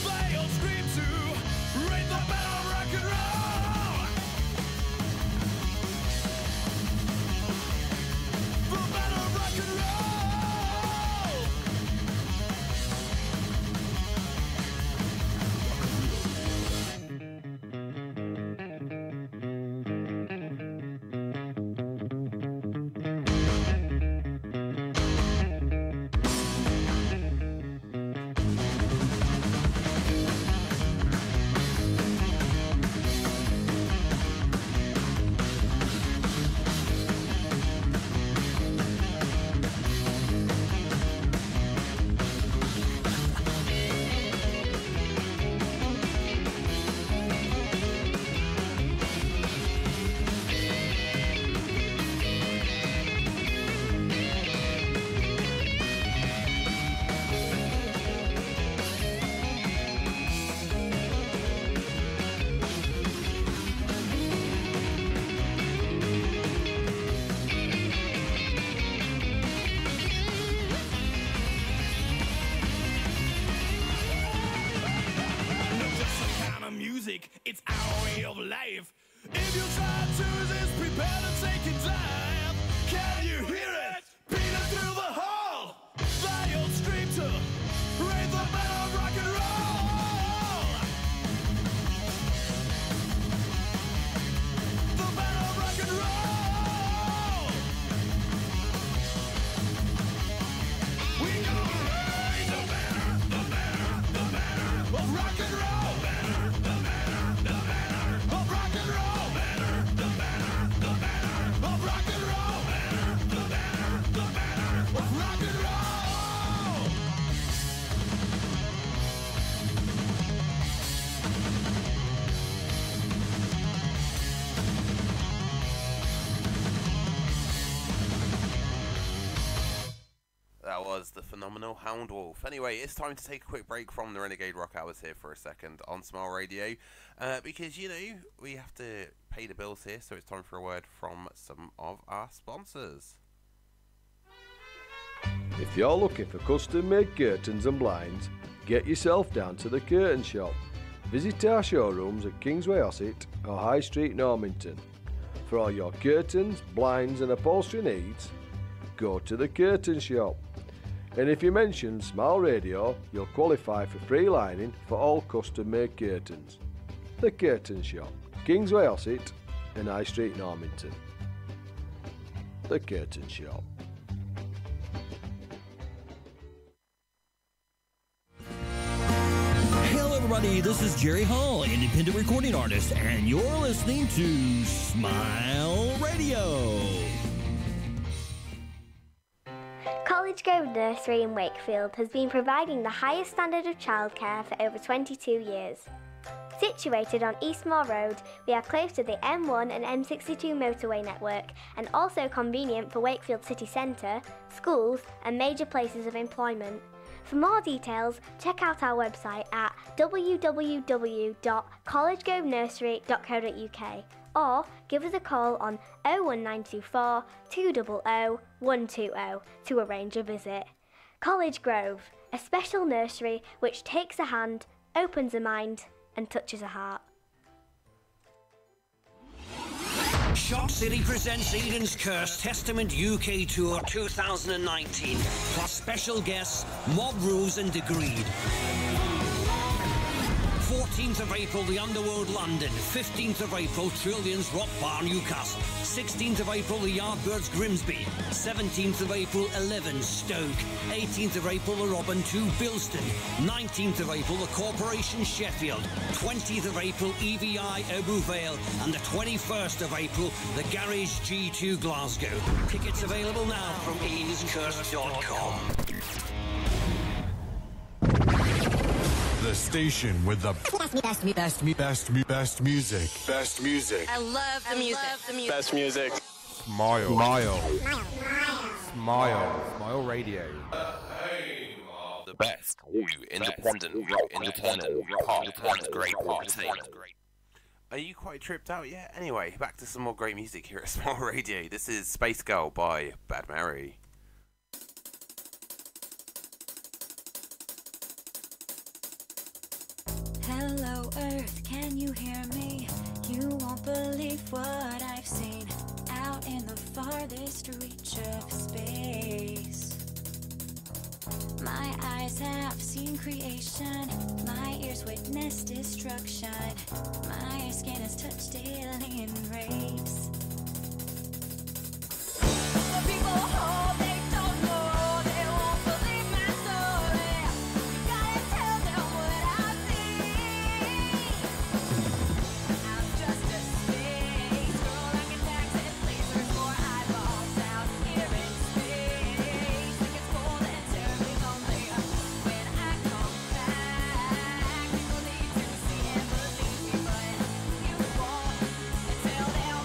They all scream to raise the banner of rock and roll. The banner of rock and roll. That was the phenomenal Houndwolf. Anyway, it's time to take a quick break from the Renegade Rock Hours here for a second on Smile Radio, because, you know, we have to pay the bills here, so it's time for a word from some of our sponsors. If you're looking for custom-made curtains and blinds, get yourself down to the Curtain Shop. Visit our showrooms at Kingsway Ossett or High Street Normanton. For all your curtains, blinds and upholstery needs, go to the Curtain Shop. And if you mention Smile Radio, you'll qualify for free lining for all custom-made curtains. The Curtain Shop, Kingsway Ossett and High Street Normanton. The Curtain Shop. Hello everybody, this is Jerry Hall, independent recording artist, and you're listening to Smile Radio. College Grove Nursery in Wakefield has been providing the highest standard of childcare for over 22 years. Situated on Eastmoor Road, we are close to the M1 and M62 motorway network and also convenient for Wakefield city centre, schools and major places of employment. For more details, check out our website at www.collegegrovenursery.co.uk or give us a call on 01924 200 120 to arrange a visit. College Grove, a special nursery which takes a hand, opens a mind and touches a heart. Shock City presents Eden's Curse Testament UK Tour 2019, plus special guests Mob Rules and Degreed. 14th of April, the Underworld London. 15th of April, Trillions Rock Bar Newcastle. 16th of April, the Yardbirds Grimsby. 17th of April, 11 Stoke. 18th of April, the Robin 2 Bilston. 19th of April, the Corporation Sheffield. 20th of April, EVI Obu Vale. And the 21st of April, the Garage G2 Glasgow. Tickets available now from edenscurse.com. The station with the best music. Best music. I love the music. Best music. Smile. Smile Radio. The best new independent rock great party. Are you quite tripped out yet? Anyway, back to some more great music here at Smile Radio. This is Space Girl by Bad Mary. Hello Earth, can you hear me? You won't believe what I've seen out in the farthest reach of space. My eyes have seen creation, my ears witnessed destruction, my skin has touched alien race. The people hope they don't know, they won't believe my story. You gotta tell them what I see. I'm just a space girl, I can access lasers for eyeballs out here in space. It gets cold and terribly lonely when I come back. People need to see and believe me, but you won't tell them.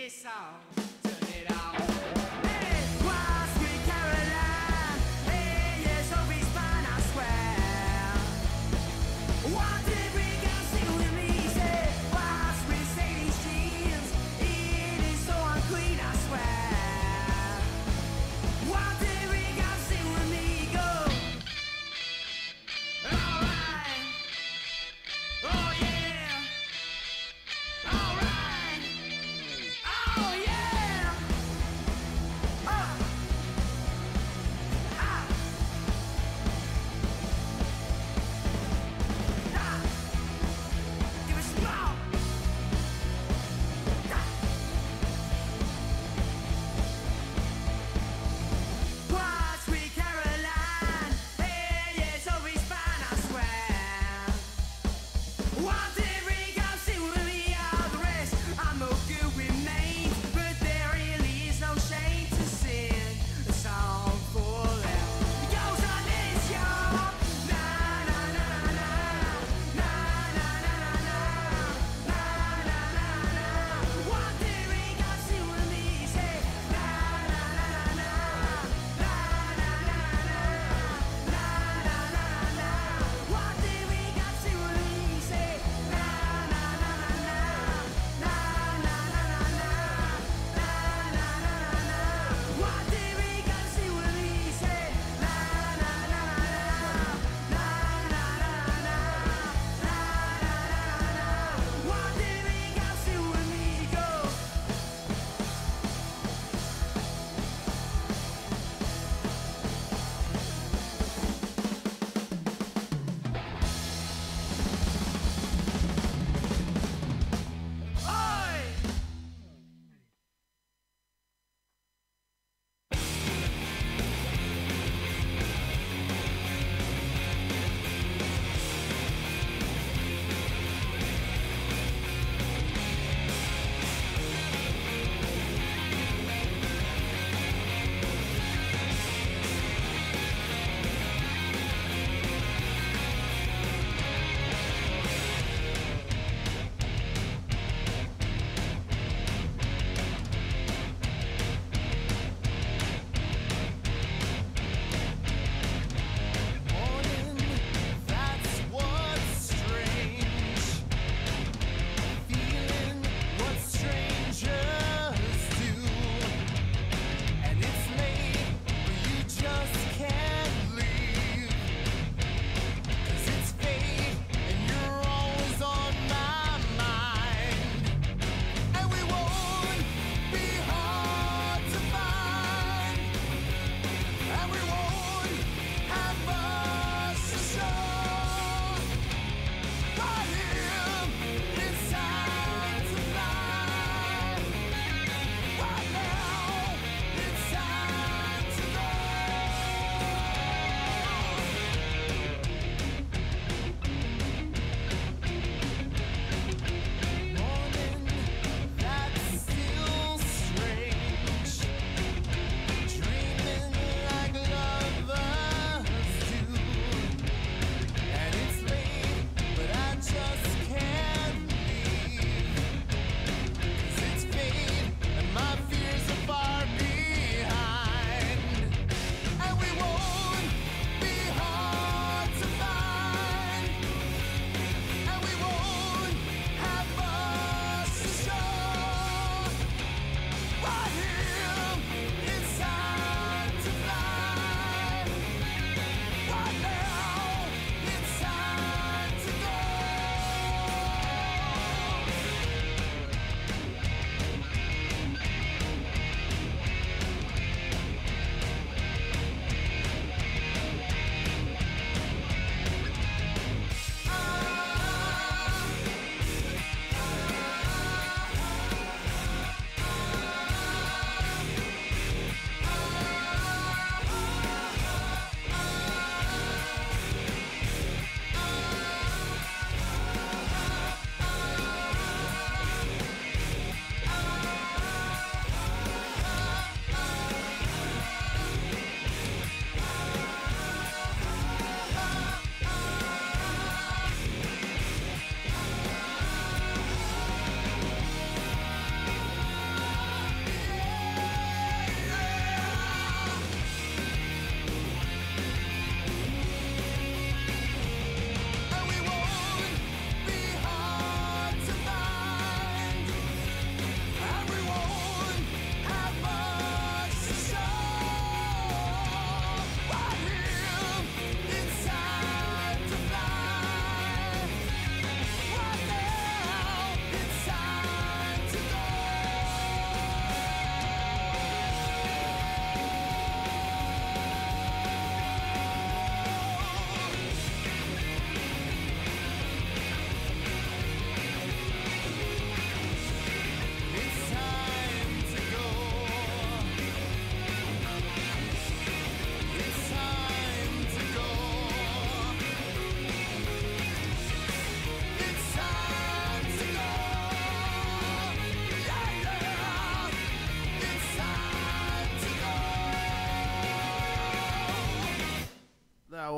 this song. Turn it on. Hey, why, sweet Caroline? Hey, you're so fine, I swear. Why did we go sing with me? Say, why, sweet Sadie Jeans? It is so unclean, I swear. Why did we go sing with me? Go. Alright. Oh yeah. Alright. Oh yeah.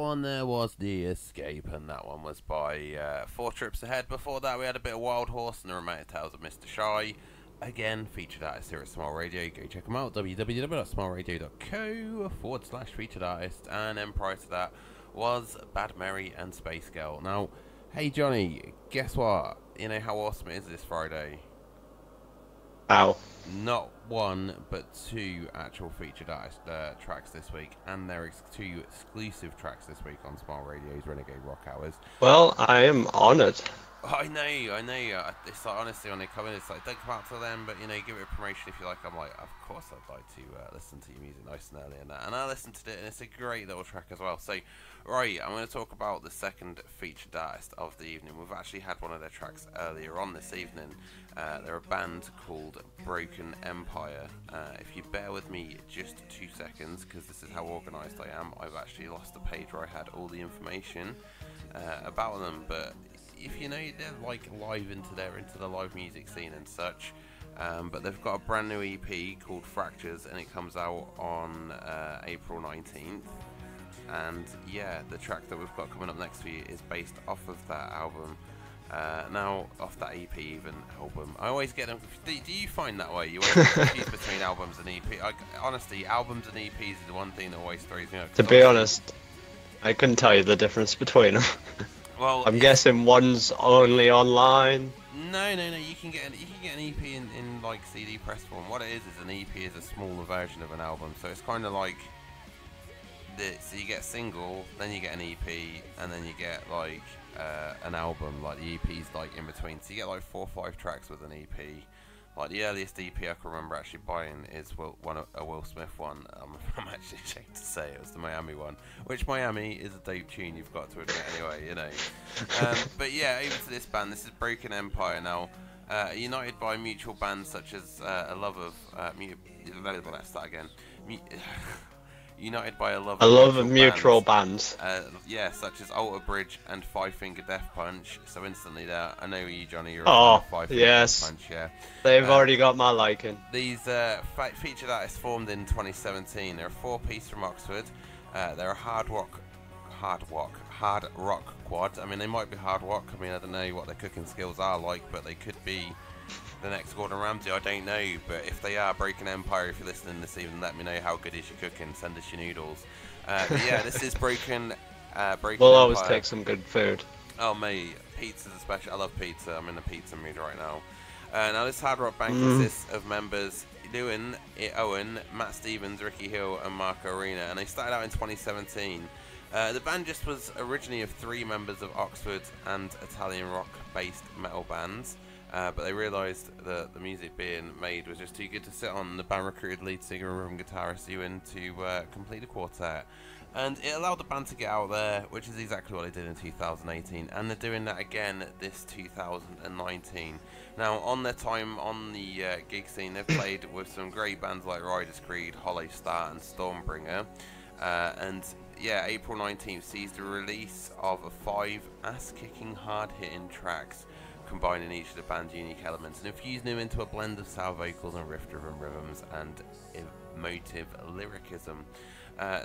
one there was The Escape, and that one was by 4 Trips Ahead. Before that, we had a bit of Wild Horse and the Romantic Tales of Mr. Shy. Again, featured artist here at Smile Radio. Go check them out, www.smileradio.co/featured artist. And then prior to that was Bad Mary and Space Girl. Now, hey Johnny, guess what? You know how awesome it is this Friday? Ow. Not one, but 2 actual featured artist tracks this week, and there are 2 exclusive tracks this week on Smile Radio's Renegade Rock Hours. Well, I am honoured. I know. It's like, honestly, when they come in, it's like, don't come out till then, but, you know, give it a promotion if you like. I'm like, of course I'd like to listen to your music nice and early and that. And I listened to it, and it's a great little track as well. So, right, I'm going to talk about the second featured artist of the evening. We've actually had one of their tracks earlier on this evening. They're a band called Broken Empire. If you bear with me just 2 seconds, because this is how organised I am, I've actually lost the page where I had all the information about them, but if you know, they're like live into the live music scene and such, but they've got a brand new EP called Fractures, and it comes out on April 19th. And yeah, the track that we've got coming up next for you is based off of that album. Now, off that EP even, album. I always get them. Do you find that way? You always get confused between albums and EP? Honestly, albums and EPs is the one thing that always throws me out. To be honest, I couldn't tell you the difference between them. Well, I'm guessing one's only online. No. You can get an EP in like CD press form. What it is an EP is a smaller version of an album. So it's kind of like this. So you get a single, then you get an EP, and then you get like an album. Like the EP's like in between. So you get like 4 or 5 tracks with an EP. Like the earliest EP I can remember actually buying is a Will Smith one. I'm actually ashamed to say it was the Miami one, which Miami is a dope tune, you've got to admit anyway, you know. But yeah, over to this band. This is Broken Empire now. United by mutual bands such as a love of United by a love of mutual bands. Yeah, such as Alter Bridge and Five Finger Death Punch. So instantly there, I know you, Johnny, you're a Five Finger Death Punch, yeah. They've already got my liking. These featured artists formed in 2017. They're a 4-piece from Oxford. They're a hard rock quad. I mean, they might be hard rock. I mean, I don't know what their cooking skills are like, but they could be the next Gordon Ramsay, I don't know, but if they are Broken Empire, if you're listening this evening, let me know how good is your cooking, send us your noodles. But yeah, this is Broken Empire. We'll always take some good food. Oh mate, pizza's a special, I love pizza, I'm in a pizza mood right now. Now this hard rock band consists of members Lewin, Owen, Matt Stevens, Ricky Hill and Marco Arena, and they started out in 2017. The band just was originally of 3 members of Oxford and Italian rock based metal bands. But they realised that the music being made was just too good to sit on. The band recruited lead singer and rhythm guitarist Ewan to complete the quartet, and it allowed the band to get out there, which is exactly what they did in 2018, and they're doing that again this 2019. Now, on their time on the gig scene, they've played with some great bands like Riders Creed, Hollow Star and Stormbringer, and yeah, April 19th sees the release of 5 ass-kicking, hard-hitting tracks, combining each of the band's unique elements and infusing them into a blend of sour vocals and riff-driven rhythms and emotive lyricism.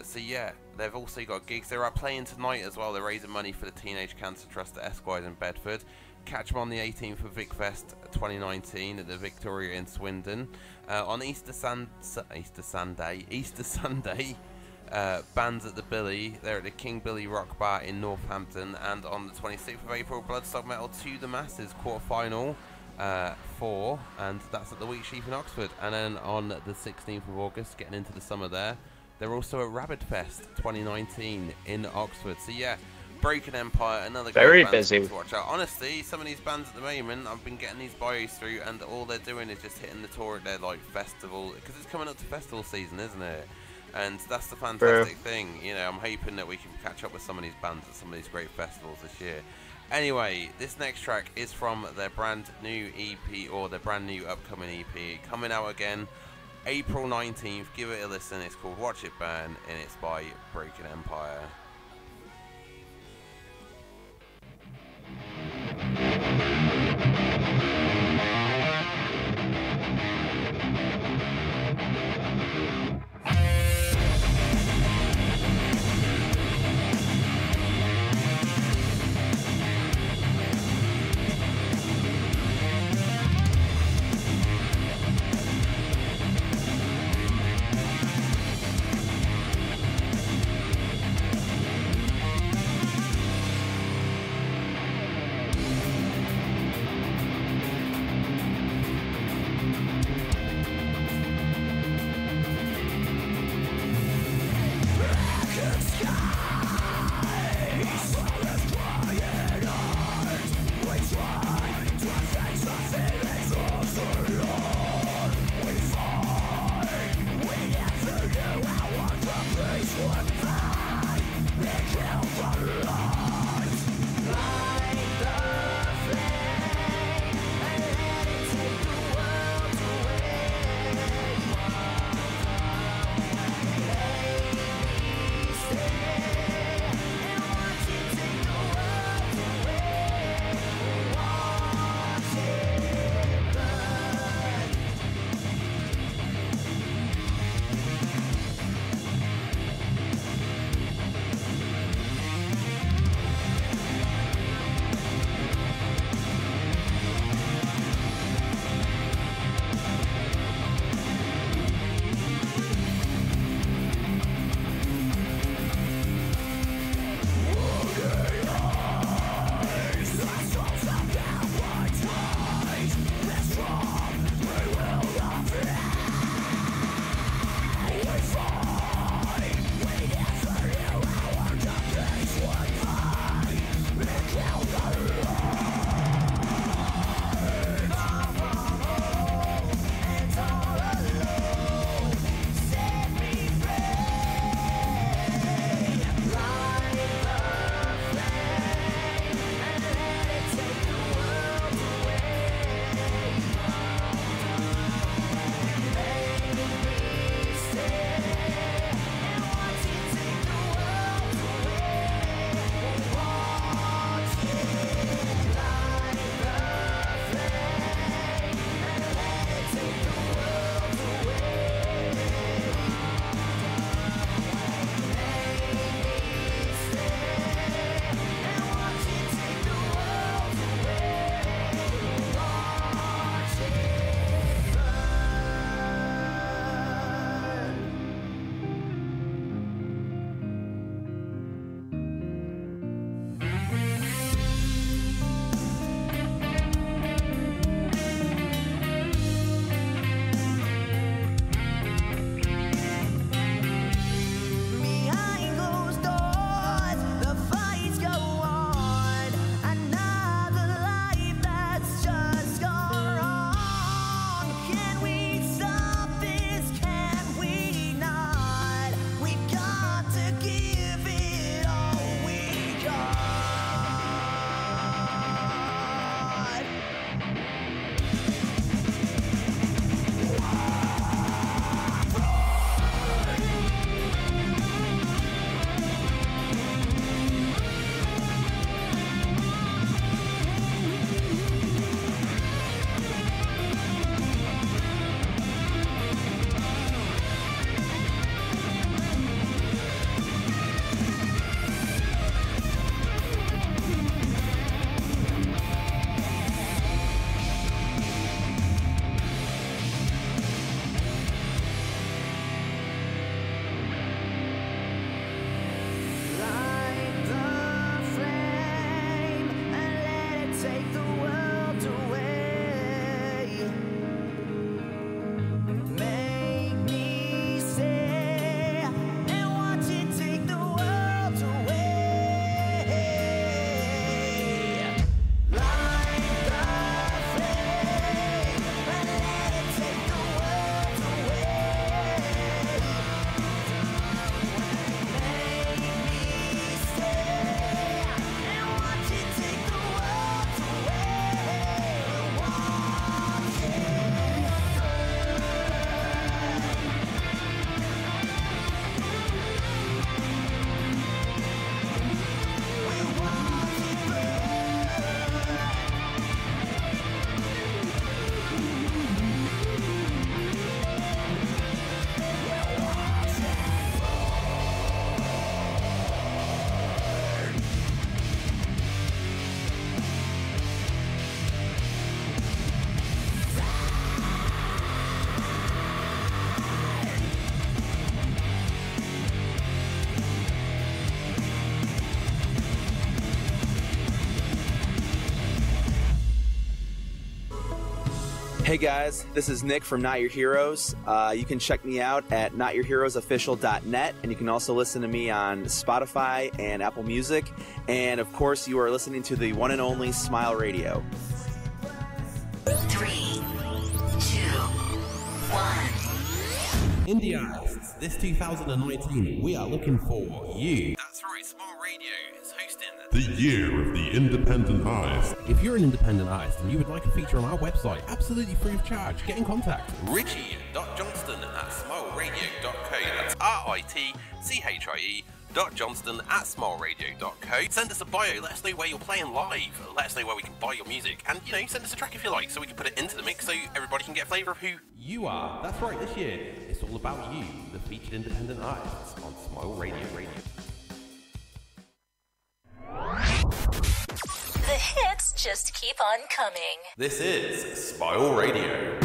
So yeah, they've also got gigs. They're playing tonight as well. They're raising money for the Teenage Cancer Trust at Esquires in Bedford. Catch them on the 18th of VicFest 2019 at the Victoria in Swindon. On Easter Sunday, bands at the Billy, they're at the King Billy Rock Bar in Northampton, and on the 26th of April, Bloodstock Metal to the Masses quarterfinal 4, and that's at the Wheat Sheep in Oxford. And then on the 16th of August, getting into the summer there, they're also at Rabbit Fest 2019 in Oxford. So yeah, Broken Empire, another very band busy to watch out. Honestly, some of these bands at the moment, I've been getting these bios through, and all they're doing is just hitting the tour at their like festival, because it's coming up to festival season, isn't it? And that's the fantastic thing, you know. I'm hoping that we can catch up with some of these bands at some of these great festivals this year. Anyway, this next track is from their brand new EP, or their brand new upcoming EP, coming out again April 19th. Give it a listen. It's called Watch It Burn, and it's by Broken Empire. Hey guys, this is Nick from Not Your Heroes. You can check me out at notyourheroesofficial.net, and you can also listen to me on Spotify and Apple Music. And of course, you are listening to the one and only Smile Radio. 3, 2, 1. India, this 2019, we are looking for you. That's right, Smile Radio is hosting the Year of the Independent Artist. If you're an independent artist and you would like a feature on our website, absolutely free of charge, get in contact. ritchie.johnston at smileradio.co. That's ritchie.johnston@smileradio.co. Send us a bio, let us know where you're playing live, let us know where we can buy your music, and send us a track if you like, so we can put it into the mix so everybody can get a flavour of who you are. That's right, this year it's all about you, the featured independent artists on Smile Radio. The hits just keep on coming. This is Smile Radio.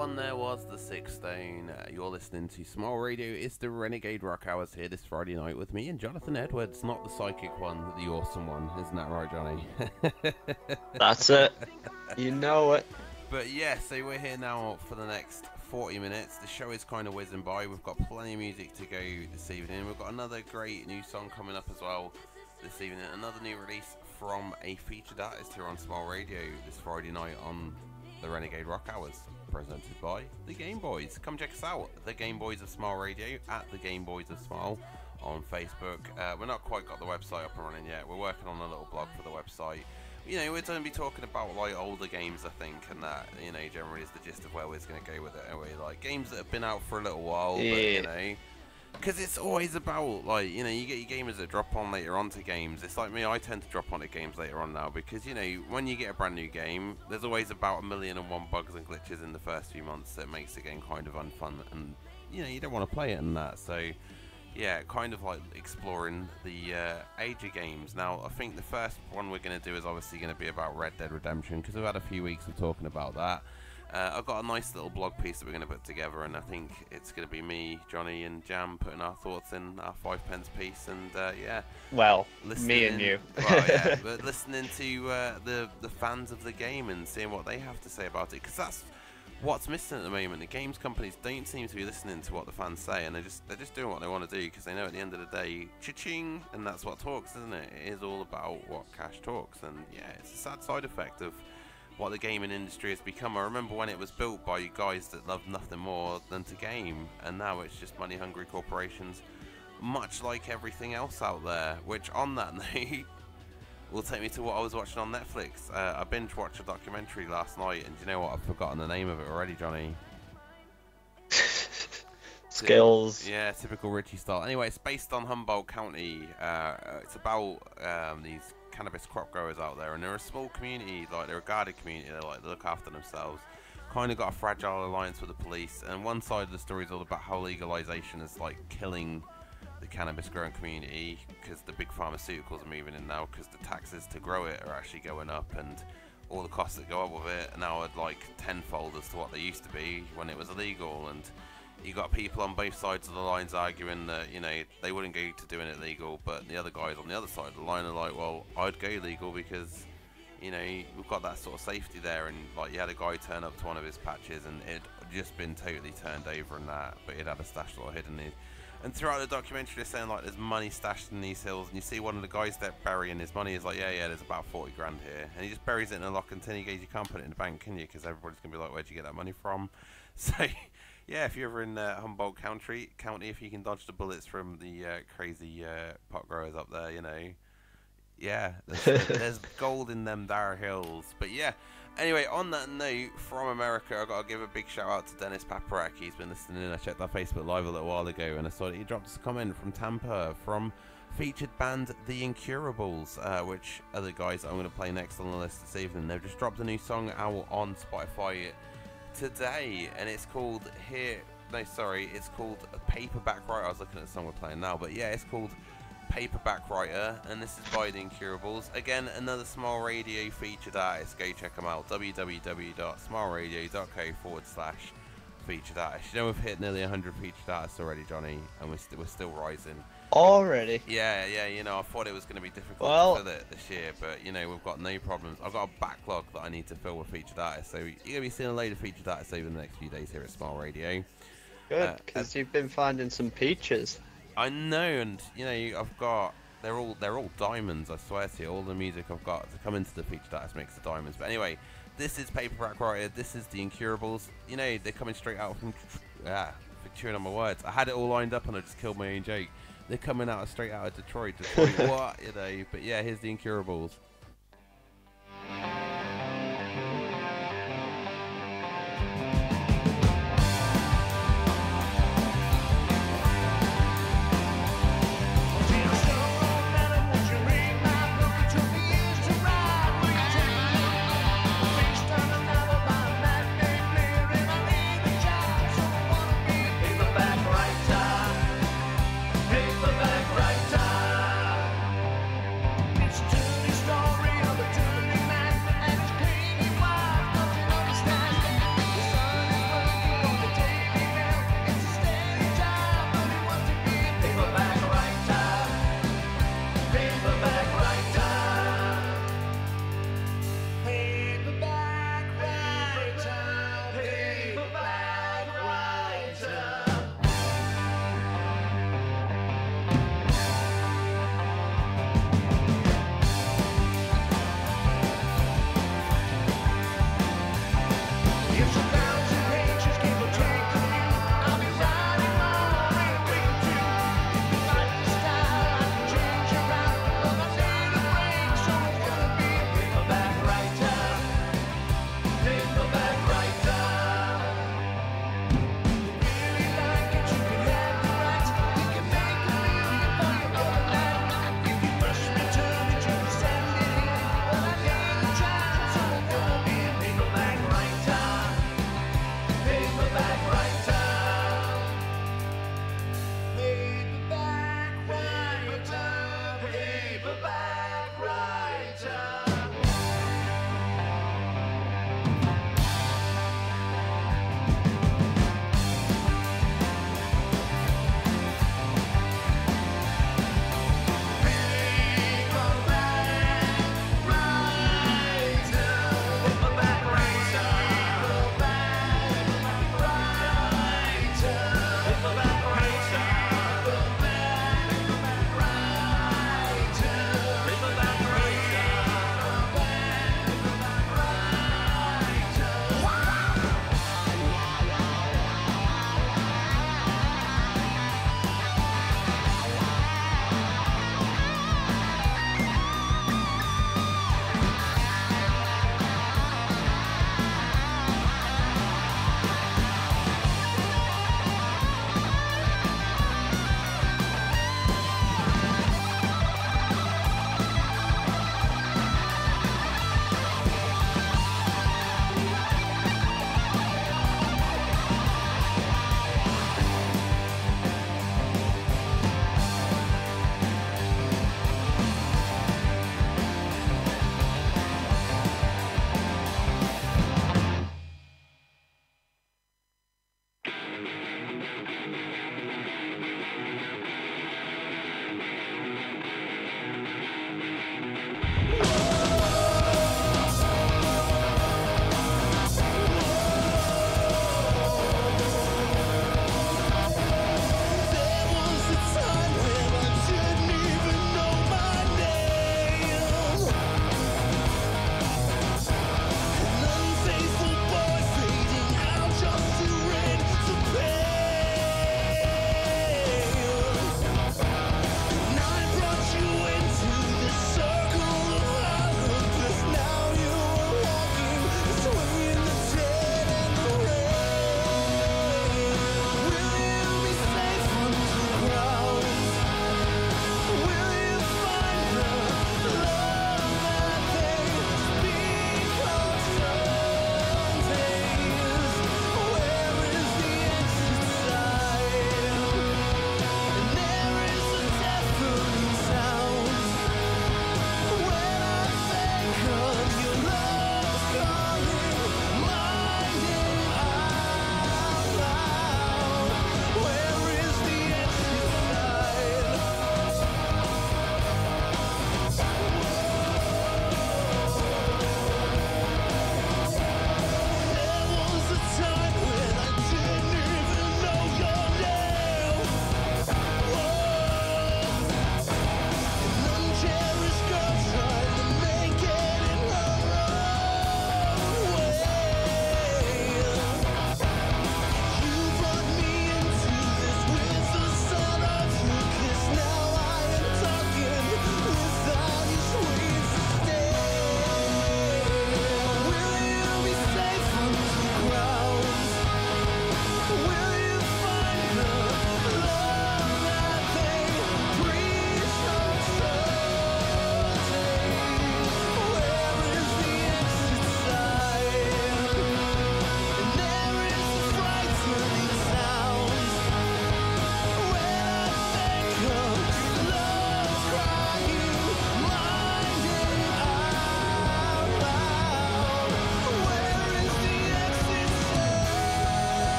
one there was the Six Stone. You're listening to Smile Radio. It's the Renegade Rock Hours here this Friday night with me and Jonathan Edwards, not the psychic one, the awesome one. Isn't that right, Johnny? That's it. You know it. But yeah, so we're here now for the next 40 minutes. The show is kind of whizzing by. We've got plenty of music to go this evening. We've got another great new song coming up as well this evening. Another new release from a featured artist here on Smile Radio this Friday night on the Renegade Rock Hours, presented by the GameboyZ. Come check us out, the GameboyZ of Smile Radio, at the GameboyZ of Smile on Facebook. We're not quite got the website up and running yet. We're working on a little blog for the website. You know, we're going to be talking about like older games, I think, and that, you know, generally is the gist of where we're going to go with it. And we like games that have been out for a little while, but you know, because it's always about, like, you know, you get your gamers that drop on later onto games. It's like me, I tend to drop onto games later on now because, you know, when you get a brand new game, there's always about 1,000,001 bugs and glitches in the first few months that makes the game kind of unfun, and, you know, you don't want to play it and that. So, yeah, kind of like exploring the age of games. Now, I think the first one we're going to do is obviously going to be about Red Dead Redemption, because we've had a few weeks of talking about that. I've got a nice little blog piece that we're going to put together, and I think it's going to be me, Johnny, and Jam putting our thoughts in our 5 pence piece, and yeah. Well, me and you. Well, yeah, but listening to the fans of the game and seeing what they have to say about it, because that's what's missing at the moment. The games companies don't seem to be listening to what the fans say, and they're just doing what they want to do, because they know at the end of the day, cha-ching, and that's what talks, isn't it? It is all about what cash talks, and yeah, it's a sad side effect of what the gaming industry has become. I remember when it was built by guys that loved nothing more than to game, and now it's just money-hungry corporations, much like everything else out there. Which, on that note, will take me to what I was watching on Netflix. I binge-watched a documentary last night, and do you know what? I've forgotten the name of it already, Johnny. Skills. Yeah, typical Ritchie style. Anyway, it's based on Humboldt County. It's about these cannabis crop growers out there, and they're a small community, like they're a guarded community. They look after themselves, kind of got a fragile alliance with the police, and one side of the story is all about how legalization is like killing the cannabis growing community, because the big pharmaceuticals are moving in now, because the taxes to grow it are actually going up, and all the costs that go up with it now are like tenfold as to what they used to be when it was illegal. And you got people on both sides of the lines arguing that, you know, they wouldn't go to doing it legal, but the other guys on the other side of the line are like, well, I'd go legal because, you know, we've got that sort of safety there. And like, you had a guy turn up to one of his patches, and it'd just been totally turned over and that, but he'd had a stash sort of hidden in. And throughout the documentary, they're saying like there's money stashed in these hills, and you see one of the guys there burying his money is like, yeah, there's about 40 grand here, and he just buries it in a lock and tin. He goes, you can't put it in the bank, can you? Because everybody's gonna be like, where'd you get that money from? So yeah, if you're ever in Humboldt County, if you can dodge the bullets from the crazy pot growers up there, you know, yeah, there's gold in them dire hills. But yeah, anyway, on that note, from America, I've got to give a big shout out to Dennis Paparak. He's been listening in. I checked our Facebook Live a little while ago, and I saw that he dropped us a comment from Tampa, from featured band The Incurables, which are the guys that I'm going to play next on the list this evening. They've just dropped a new song out on Spotify today, and it's called it's called Paperback Writer. I was looking at the song we're playing now, but yeah, it's called Paperback Writer, and this is by The Incurables. Again, another Smile Radio featured artist. Go check them out, www.smileradio.co/featured artist. You know, we've hit nearly 100 featured artists already, Johnny, and we're still rising. Already? Yeah, you know, I thought it was going to be difficult to fill it this year, but, you know, we've got no problems. I've got a backlog that I need to fill with featured artists, so you're going to be seeing a load of featured artists over the next few days here at Smile Radio. Good, because you've been finding some peaches. I know, and, you know, they're all diamonds, I swear to you. All the music I've got to come into the featured artist mix of diamonds. But anyway, this is Paperback Writer, this is The Incurables. You know, they're coming straight out from, for chewing on my words. I had it all lined up and I just killed my own joke. They're coming out straight out of Detroit. What, you know? But yeah, here's The Incurables. Story of a dirty man and his cleaning wife. Don't you understand? The son is working.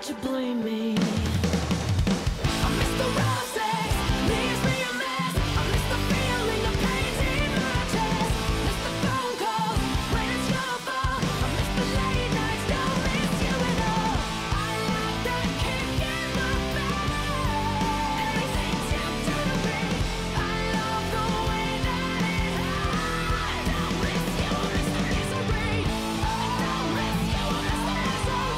you blame me. I miss the roses, leaves me a mess. I miss the feeling of pain in my chest. Miss the phone calls when it's your fault. I miss the late nights, don't miss you at all. I like that kick in the back. Everything you do to me, I love the way that it hurts. I don't miss you, I miss the misery. I don't miss you, I miss the misery.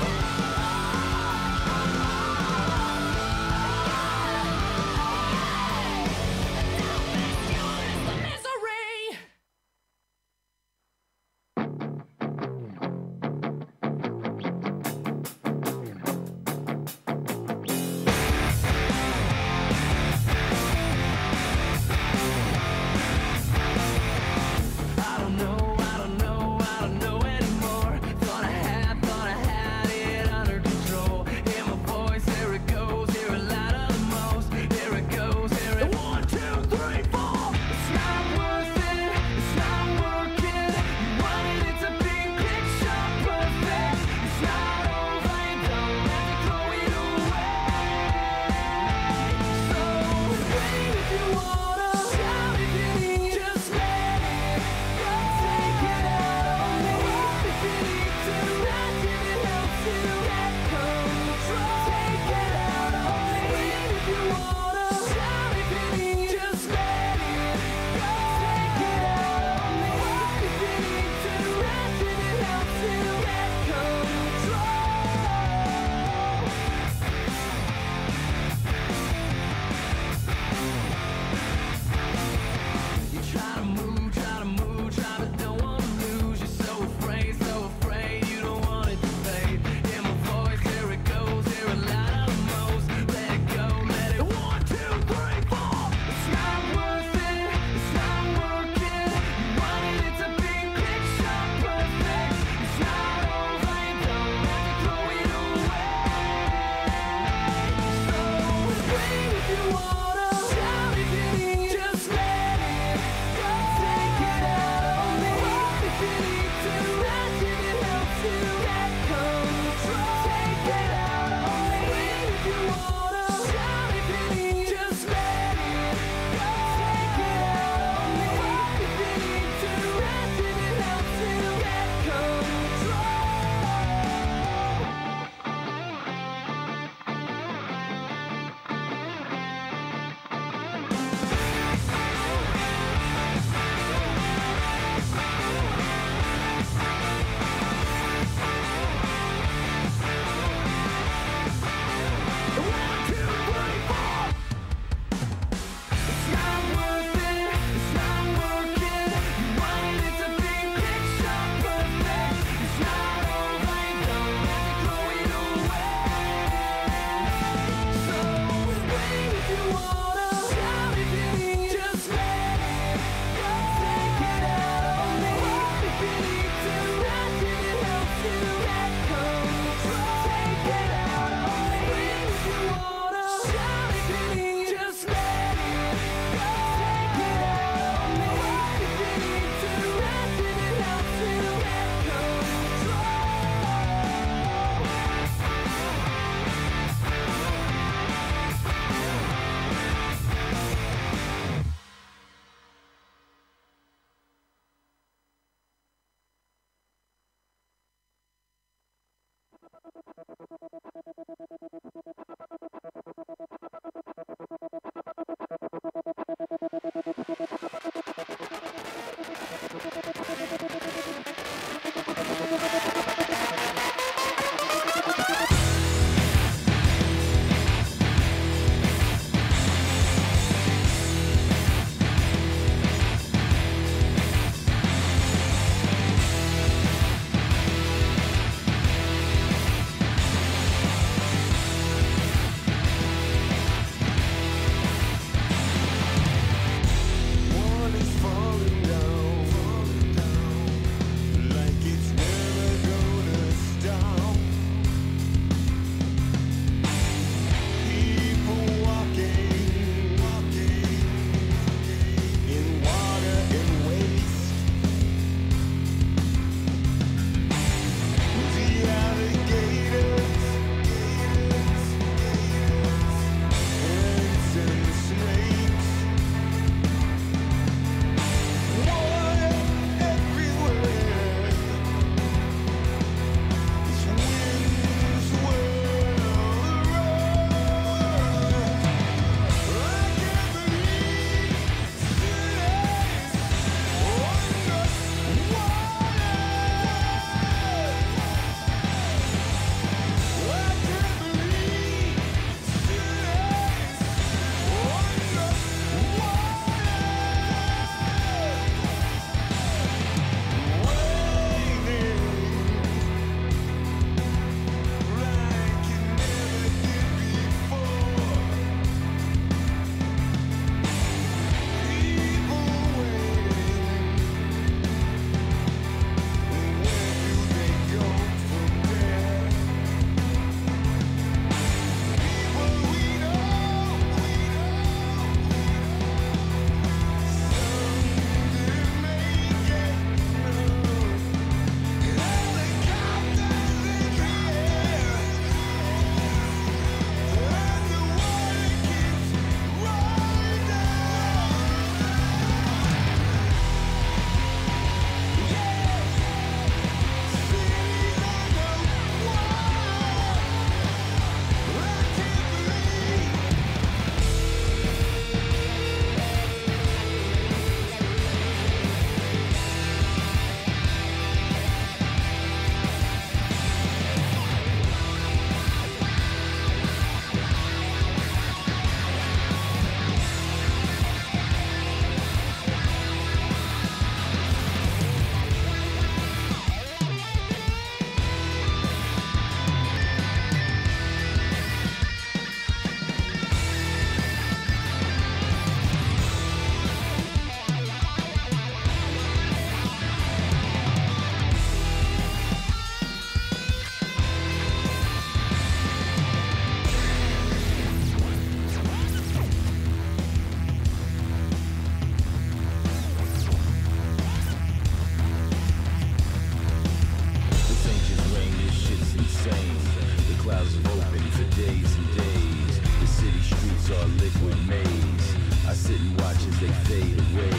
and watch as they fade away.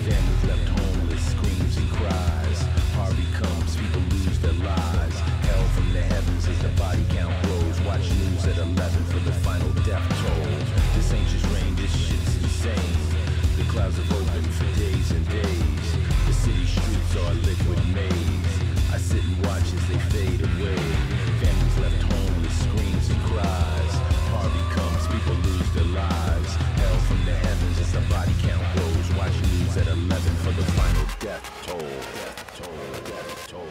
Families left homeless, screams and cries. Harvey comes, people lose their lives. Hell from the heavens as the body count grows. Watch news at 11 for the final death toll. This ain't just rain, this shit's insane. The clouds have opened for days and days. The city streets are a liquid maze. I sit and watch as they fade away. Families left homeless, screams and cries. Harvey comes, people lose their lives. Hell from the heavens as the body count grows. Watch news at 11 for the final death toll. Death toll, death toll.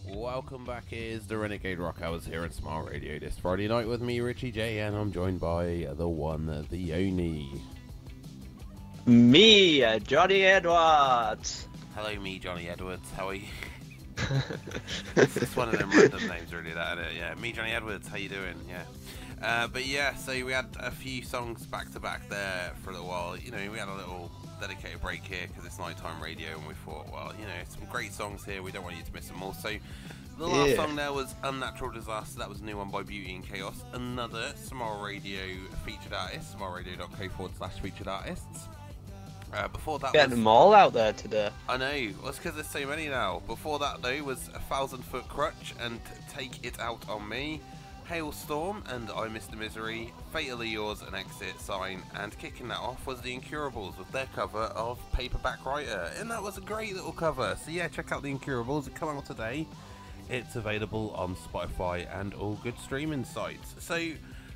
Welcome back, is the Renegade Rock Hours here at Smile Radio this Friday night with me, Richie J, and I'm joined by the one, the only... Me, Johnny Edwards. Hello, me, Johnny Edwards. How are you? It's one of them random names, really, that, isn't it? Yeah, me, Johnny Edwards. How you doing? Yeah. But yeah, so we had a few songs back to back there for a little while. You know, we had a little dedicated break here because it's nighttime radio, and we thought, well, you know, some great songs here. We don't want you to miss them all. So the last song there was Unnatural Disaster. That was a new one by Beauty and Chaos. Another Smile Radio featured artist. SmileRadio.co/featured artists. Before that, getting them all out there today. I know. Well, it's because there's so many now. Before that, though, was A 1,000-Foot Crutch and Take It Out on Me, Hailstorm and I Miss the Misery, Fatally Yours and Exit Sign, and kicking that off was The Incurables with their cover of Paperback Writer, and that was a great little cover. So yeah, check out The Incurables. It come out today. It's available on Spotify and all good streaming sites. So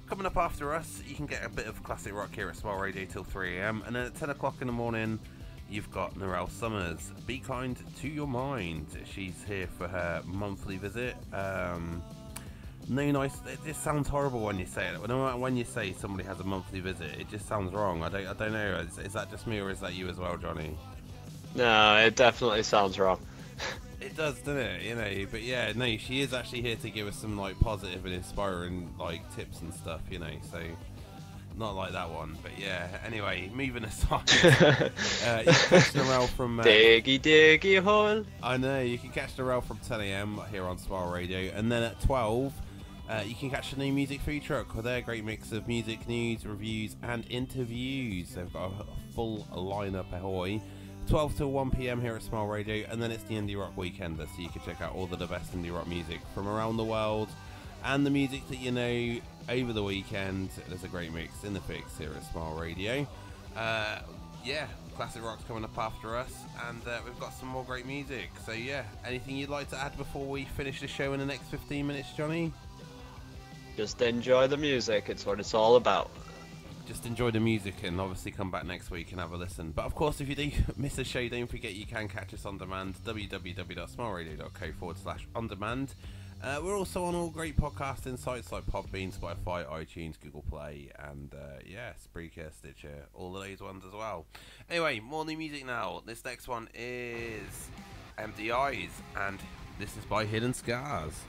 coming up after us, you can get a bit of classic rock here at Smile Radio till 3 AM, and then at 10 o'clock in the morning, you've got Narelle Summers. Be kind to your mind. She's here for her monthly visit. No, nice. It just sounds horrible when you say it. No matter when you say somebody has a monthly visit, it just sounds wrong. I don't know. Is that just me or is that you as well, Johnny? No, it definitely sounds wrong. It does, doesn't it? You know, but yeah, no, she is actually here to give us some like positive and inspiring like tips and stuff, you know. So not like that one, but yeah. Anyway, moving aside, you can catch Narelle from diggy hole. I know you can catch Narelle from 10 AM here on Smile Radio, and then at 12. You can catch the new music food truck with their great mix of music, news, reviews, and interviews. They've got a full lineup, ahoy. 12 till 1 PM here at Smile Radio, and then it's the Indie Rock Weekender, so you can check out all of the best indie rock music from around the world, and the music that you know over the weekend. There's a great mix in the fix here at Smile Radio. Yeah, classic rock's coming up after us, and we've got some more great music. So yeah, anything you'd like to add before we finish the show in the next 15 minutes, Johnny? Just enjoy the music, it's what it's all about. Just enjoy the music and obviously come back next week and have a listen. But of course, if you do miss a show, don't forget you can catch us on demand, www.smileradio.co/on-demand. We're also on all great podcasting sites like Podbean, Spotify, iTunes, Google Play, and yeah, Spreaker, Stitcher, all of those ones as well. Anyway, more new music now. This next one is Empty Eyes, and this is by Hidden Scars.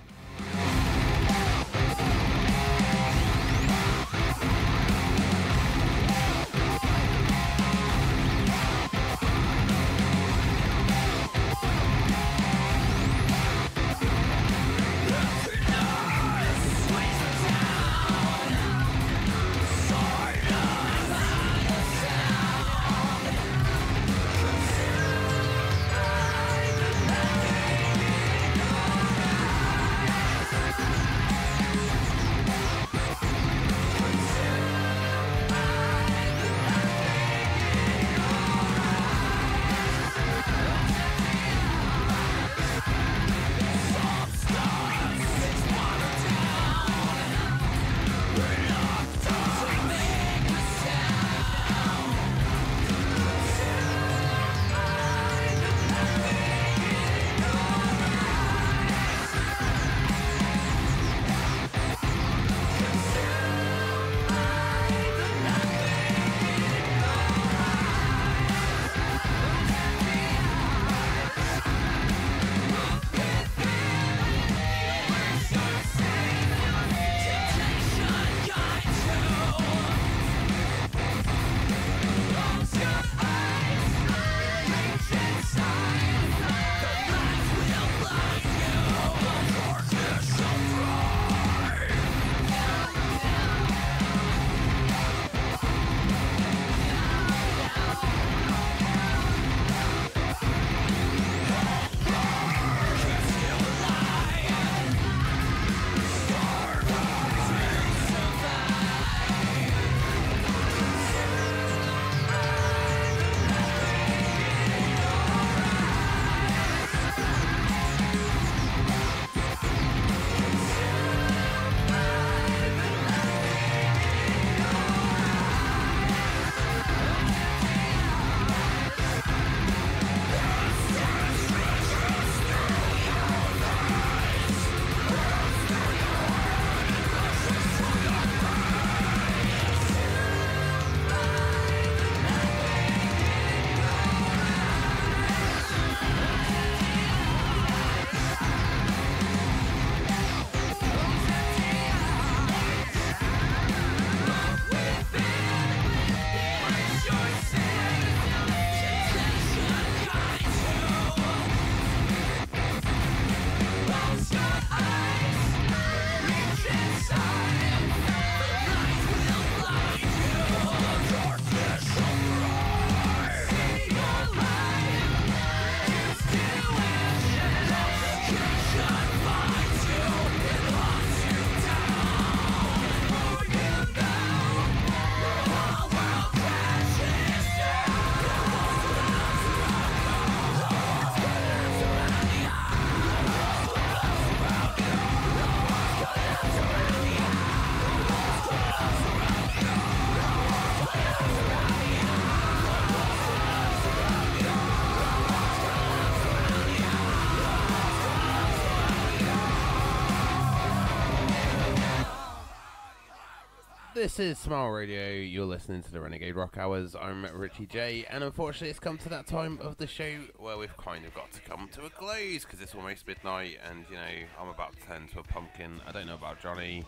This is Smile Radio. You're listening to the Renegade Rock Hours. I'm Richie J, and unfortunately it's come to that time of the show where we've kind of got to come to a close because it's almost midnight, and you know I'm about to turn to a pumpkin. I don't know about Johnny.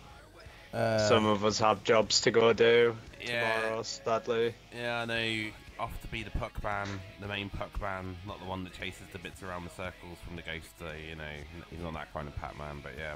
Some of us have jobs to go do tomorrow, sadly. Yeah, I know. Off to be the puck ban, the main puck ban, not the one that chases the bits around the circles from the ghost. You know, he's not that kind of Pac-Man, but yeah.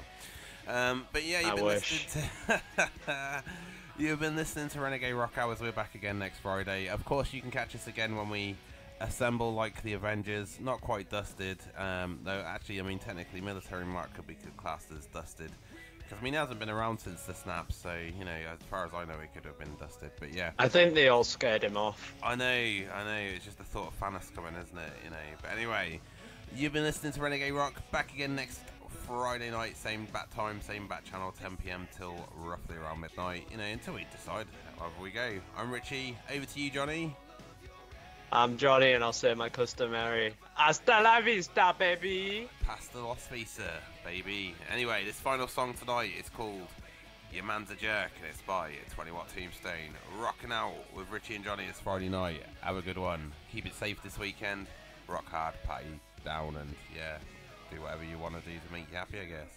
You've been listening to Renegade Rock Hours. We're back again next Friday. Of course, you can catch us again when we assemble like the Avengers. Not quite dusted, though. Actually, I mean, technically, Military Mark could be classed as dusted. Because, I mean, he hasn't been around since the snap, so, you know, as far as I know, he could have been dusted, but yeah. I think they all scared him off. I know, it's just the thought of Thanos coming, isn't it, you know. But anyway, you've been listening to Renegade Rock, back again next Friday night, same bat time, same bat channel, 10 PM till roughly around midnight, you know, until we decide however we go. I'm Richie, over to you, Johnny. I'm Johnny, and I'll say my customary hasta la vista, baby. Pasta las vista, baby. Anyway, this final song tonight is called Your Man's a Jerk, and it's by 20 Watt Tombstone. Rocking out with Richie and Johnny this Friday night. Have a good one. Keep it safe this weekend. Rock hard, party down, and yeah, do whatever you want to do to make you happy, I guess.